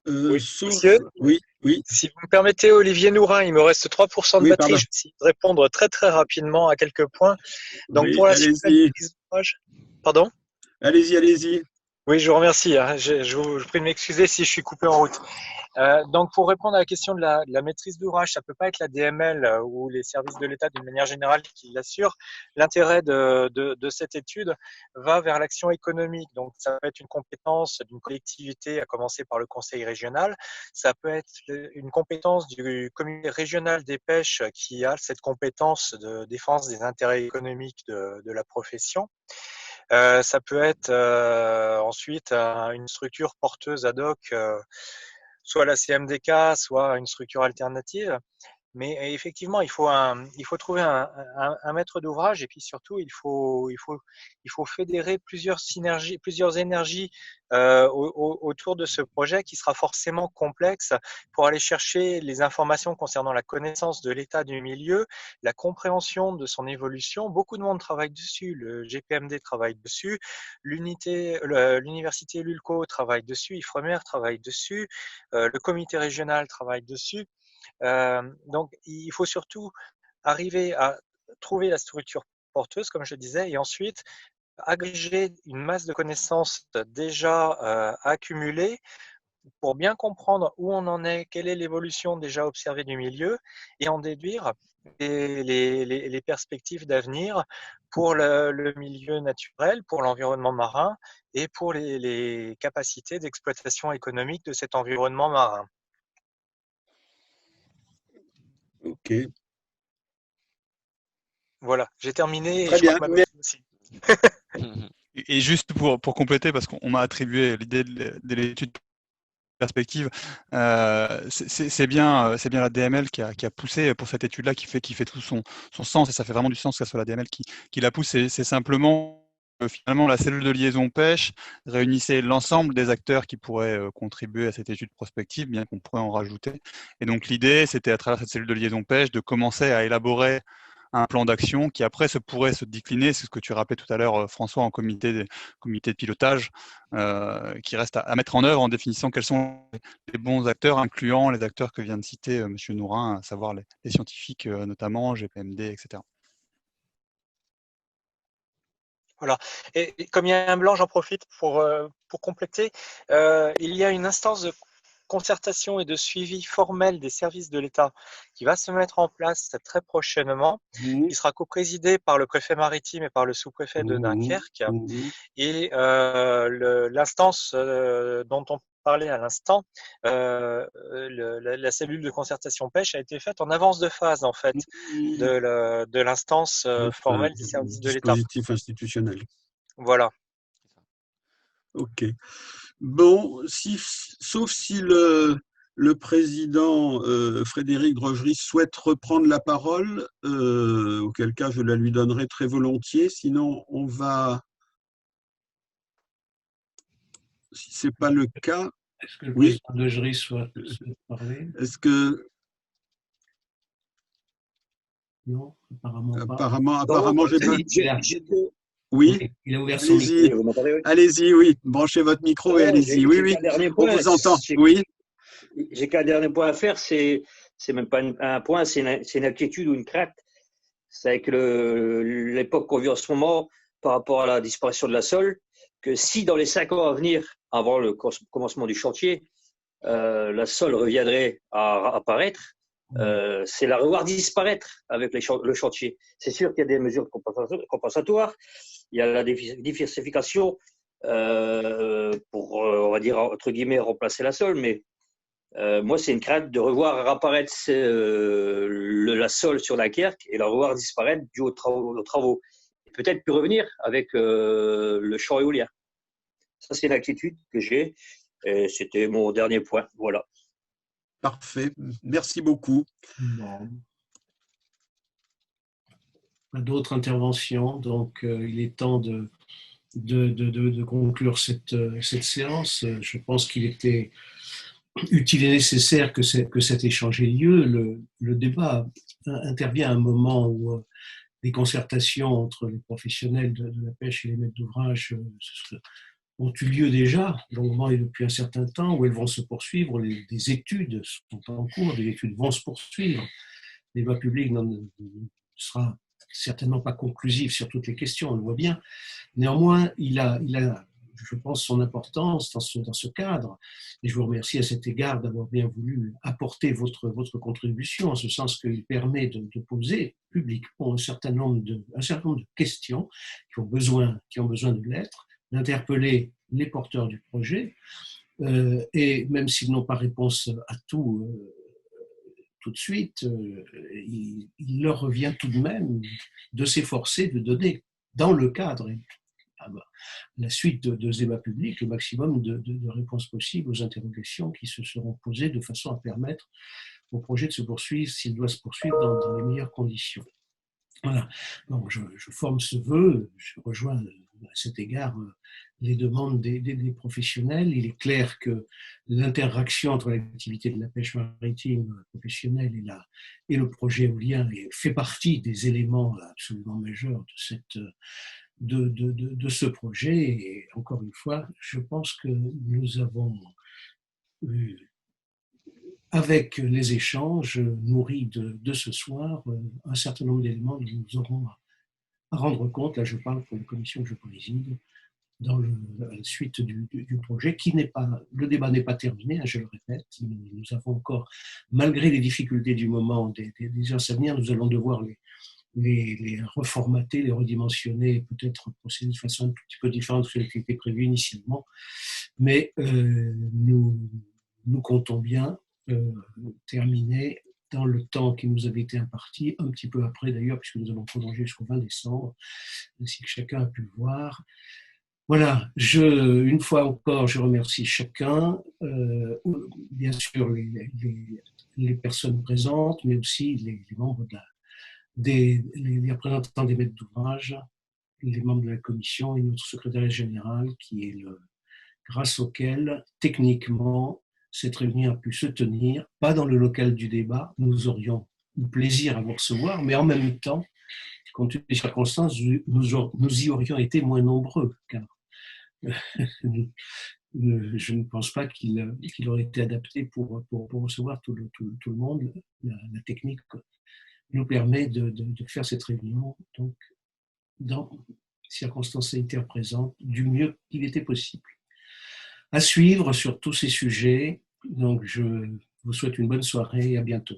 Oui, monsieur, oui. Si vous me permettez, Olivier Nourin, il me reste 3% de Oui, batterie. pardon. Je vais essayer de répondre très très rapidement à quelques points. Donc Oui, pour la allez-y. suite de la maîtrise d'ouvrage, pardon? Allez-y. Oui, je vous remercie. Je vous prie de m'excuser si je suis coupé en route. Donc, pour répondre à la question de la maîtrise d'ouvrage, ça peut pas être la DML ou les services de l'État d'une manière générale qui l'assurent. L'intérêt de cette étude va vers l'action économique. Donc, ça peut être une compétence d'une collectivité, à commencer par le conseil régional. Ça peut être une compétence du comité régional des pêches qui a cette compétence de défense des intérêts économiques de la profession. Ça peut être ensuite une structure porteuse ad hoc, soit la CMDK, soit une structure alternative. Mais effectivement, il faut trouver un maître d'ouvrage et puis surtout, il faut fédérer plusieurs synergies, plusieurs énergies autour de ce projet qui sera forcément complexe pour aller chercher les informations concernant la connaissance de l'état du milieu, la compréhension de son évolution. Beaucoup de monde travaille dessus, le GPMD travaille dessus, l'université Lulco travaille dessus, Ifremer travaille dessus, le comité régional travaille dessus. Donc, il faut surtout arriver à trouver la structure porteuse, comme je disais, et ensuite agréger une masse de connaissances déjà accumulées pour bien comprendre où on en est, quelle est l'évolution déjà observée du milieu, et en déduire les perspectives d'avenir pour le milieu naturel, pour l'environnement marin et pour les capacités d'exploitation économique de cet environnement marin. Ok. Voilà, j'ai terminé. Très bien. Aussi. Et juste pour compléter, parce qu'on m'a attribué l'idée de l'étude perspective, c'est bien la DML qui a poussé pour cette étude-là, qui fait tout son sens, et ça fait vraiment du sens que ce soit la DML qui l'a poussé. C'est simplement finalement la cellule de liaison pêche réunissait l'ensemble des acteurs qui pourraient contribuer à cette étude prospective, bien qu'on pourrait en rajouter. Et donc l'idée, c'était à travers cette cellule de liaison pêche de commencer à élaborer un plan d'action qui après pourrait se décliner, c'est ce que tu rappelais tout à l'heure, François, en comité de pilotage, qui reste à mettre en œuvre en définissant quels sont les bons acteurs, incluant les acteurs que vient de citer M. Nourin, à savoir les scientifiques notamment, GPMD, etc. Voilà. Et comme il y a un blanc, j'en profite pour compléter. Il y a une instance de concertation et de suivi formel des services de l'État qui va se mettre en place très prochainement. Il sera coprésidé par le préfet maritime et par le sous-préfet de Dunkerque. Et l'instance dont on parlait à l'instant, la cellule de concertation pêche a été faite en avance de phase en fait de l'instance formelle des services de l'État. Dispositif institutionnel. Voilà. Ok. Bon, sauf si le président Frédéric Drogerie souhaite reprendre la parole, auquel cas je la lui donnerai très volontiers. Sinon, on va. Si ce n'est pas le cas. Est-ce que le président Drogerie souhaite parler? Est-ce que. Non, apparemment pas. Apparemment, j'ai. Oui, il a ouvert son micro. Allez-y, oui. Branchez votre micro et allez-y. Oui. On vous entend. Oui. J'ai qu'un dernier point à faire, c'est même pas un point, c'est une inquiétude ou une crainte. C'est avec l'époque qu'on vit en ce moment par rapport à la disparition de la sole, que si dans les 5 ans à venir, avant le commencement du chantier, la sole reviendrait à apparaître, c'est la revoir disparaître avec le chantier. C'est sûr qu'il y a des mesures compensatoires, il y a la diversification pour, on va dire, entre guillemets, remplacer la sole, mais moi, c'est une crainte de revoir apparaître la sole sur Dunkerque et la revoir disparaître dû aux travaux. Et peut-être plus revenir avec le champ éolien. Ça, c'est une inquiétude que j'ai. Et c'était mon dernier point. Voilà. Parfait. Merci beaucoup. Bon. pas d'autres interventions, donc il est temps de conclure cette séance. Je pense qu'il était utile et nécessaire que cet échange ait lieu. Le débat intervient à un moment où les concertations entre les professionnels de la pêche et les maîtres d'ouvrage ont eu lieu déjà, longuement et depuis un certain temps, où elles vont se poursuivre. Des études sont en cours, des études vont se poursuivre. Le débat public ne sera certainement pas conclusif sur toutes les questions, on le voit bien. Néanmoins, il a, je pense, son importance dans ce cadre. Et je vous remercie à cet égard d'avoir bien voulu apporter votre contribution, en ce sens qu'il permet de poser publiquement un certain nombre de questions qui ont besoin de l'être, d'interpeller les porteurs du projet, et même s'ils n'ont pas réponse à tout de suite, il leur revient tout de même de s'efforcer de donner, dans le cadre, à la suite de ce débat public, le maximum de réponses possibles aux interrogations qui se seront posées de façon à permettre au projet de se poursuivre, s'il doit se poursuivre, dans les meilleures conditions. Voilà. Donc, je forme ce vœu, je rejoins à cet égard les demandes des professionnels. Il est clair que l'interaction entre l'activité de la pêche maritime professionnelle et le projet éolien fait partie des éléments absolument majeurs de ce projet. Et encore une fois, je pense que nous avons avec les échanges nourris de ce soir, un certain nombre d'éléments dont nous aurons à rendre compte. Là, je parle pour la commission que je préside, dans la suite du projet, le débat n'est pas terminé, je le répète. Nous avons encore, malgré les difficultés du moment, des heures à venir, nous allons devoir les reformater, les redimensionner, peut-être procéder de façon un tout petit peu différente de ce qui était prévu initialement. Mais nous comptons bien terminer dans le temps qui nous avait été imparti, un petit peu après d'ailleurs, puisque nous avons prolongé jusqu'au 20 décembre, ainsi que chacun a pu le voir. Voilà, une fois encore, je remercie chacun, bien sûr les personnes présentes, mais aussi les membres les représentants des maîtres d'ouvrage, les membres de la commission et notre secrétaire général, qui est grâce auquel, techniquement, cette réunion a pu se tenir, pas dans le local du débat, nous aurions eu plaisir à vous recevoir, mais en même temps, compte tenu des circonstances, nous y aurions été moins nombreux, car je ne pense pas qu'il aurait été adapté pour recevoir tout le monde. La technique nous permet de faire cette réunion donc, dans les circonstances sanitaires présentes du mieux qu'il était possible. À suivre sur tous ces sujets. Donc, je vous souhaite une bonne soirée et à bientôt.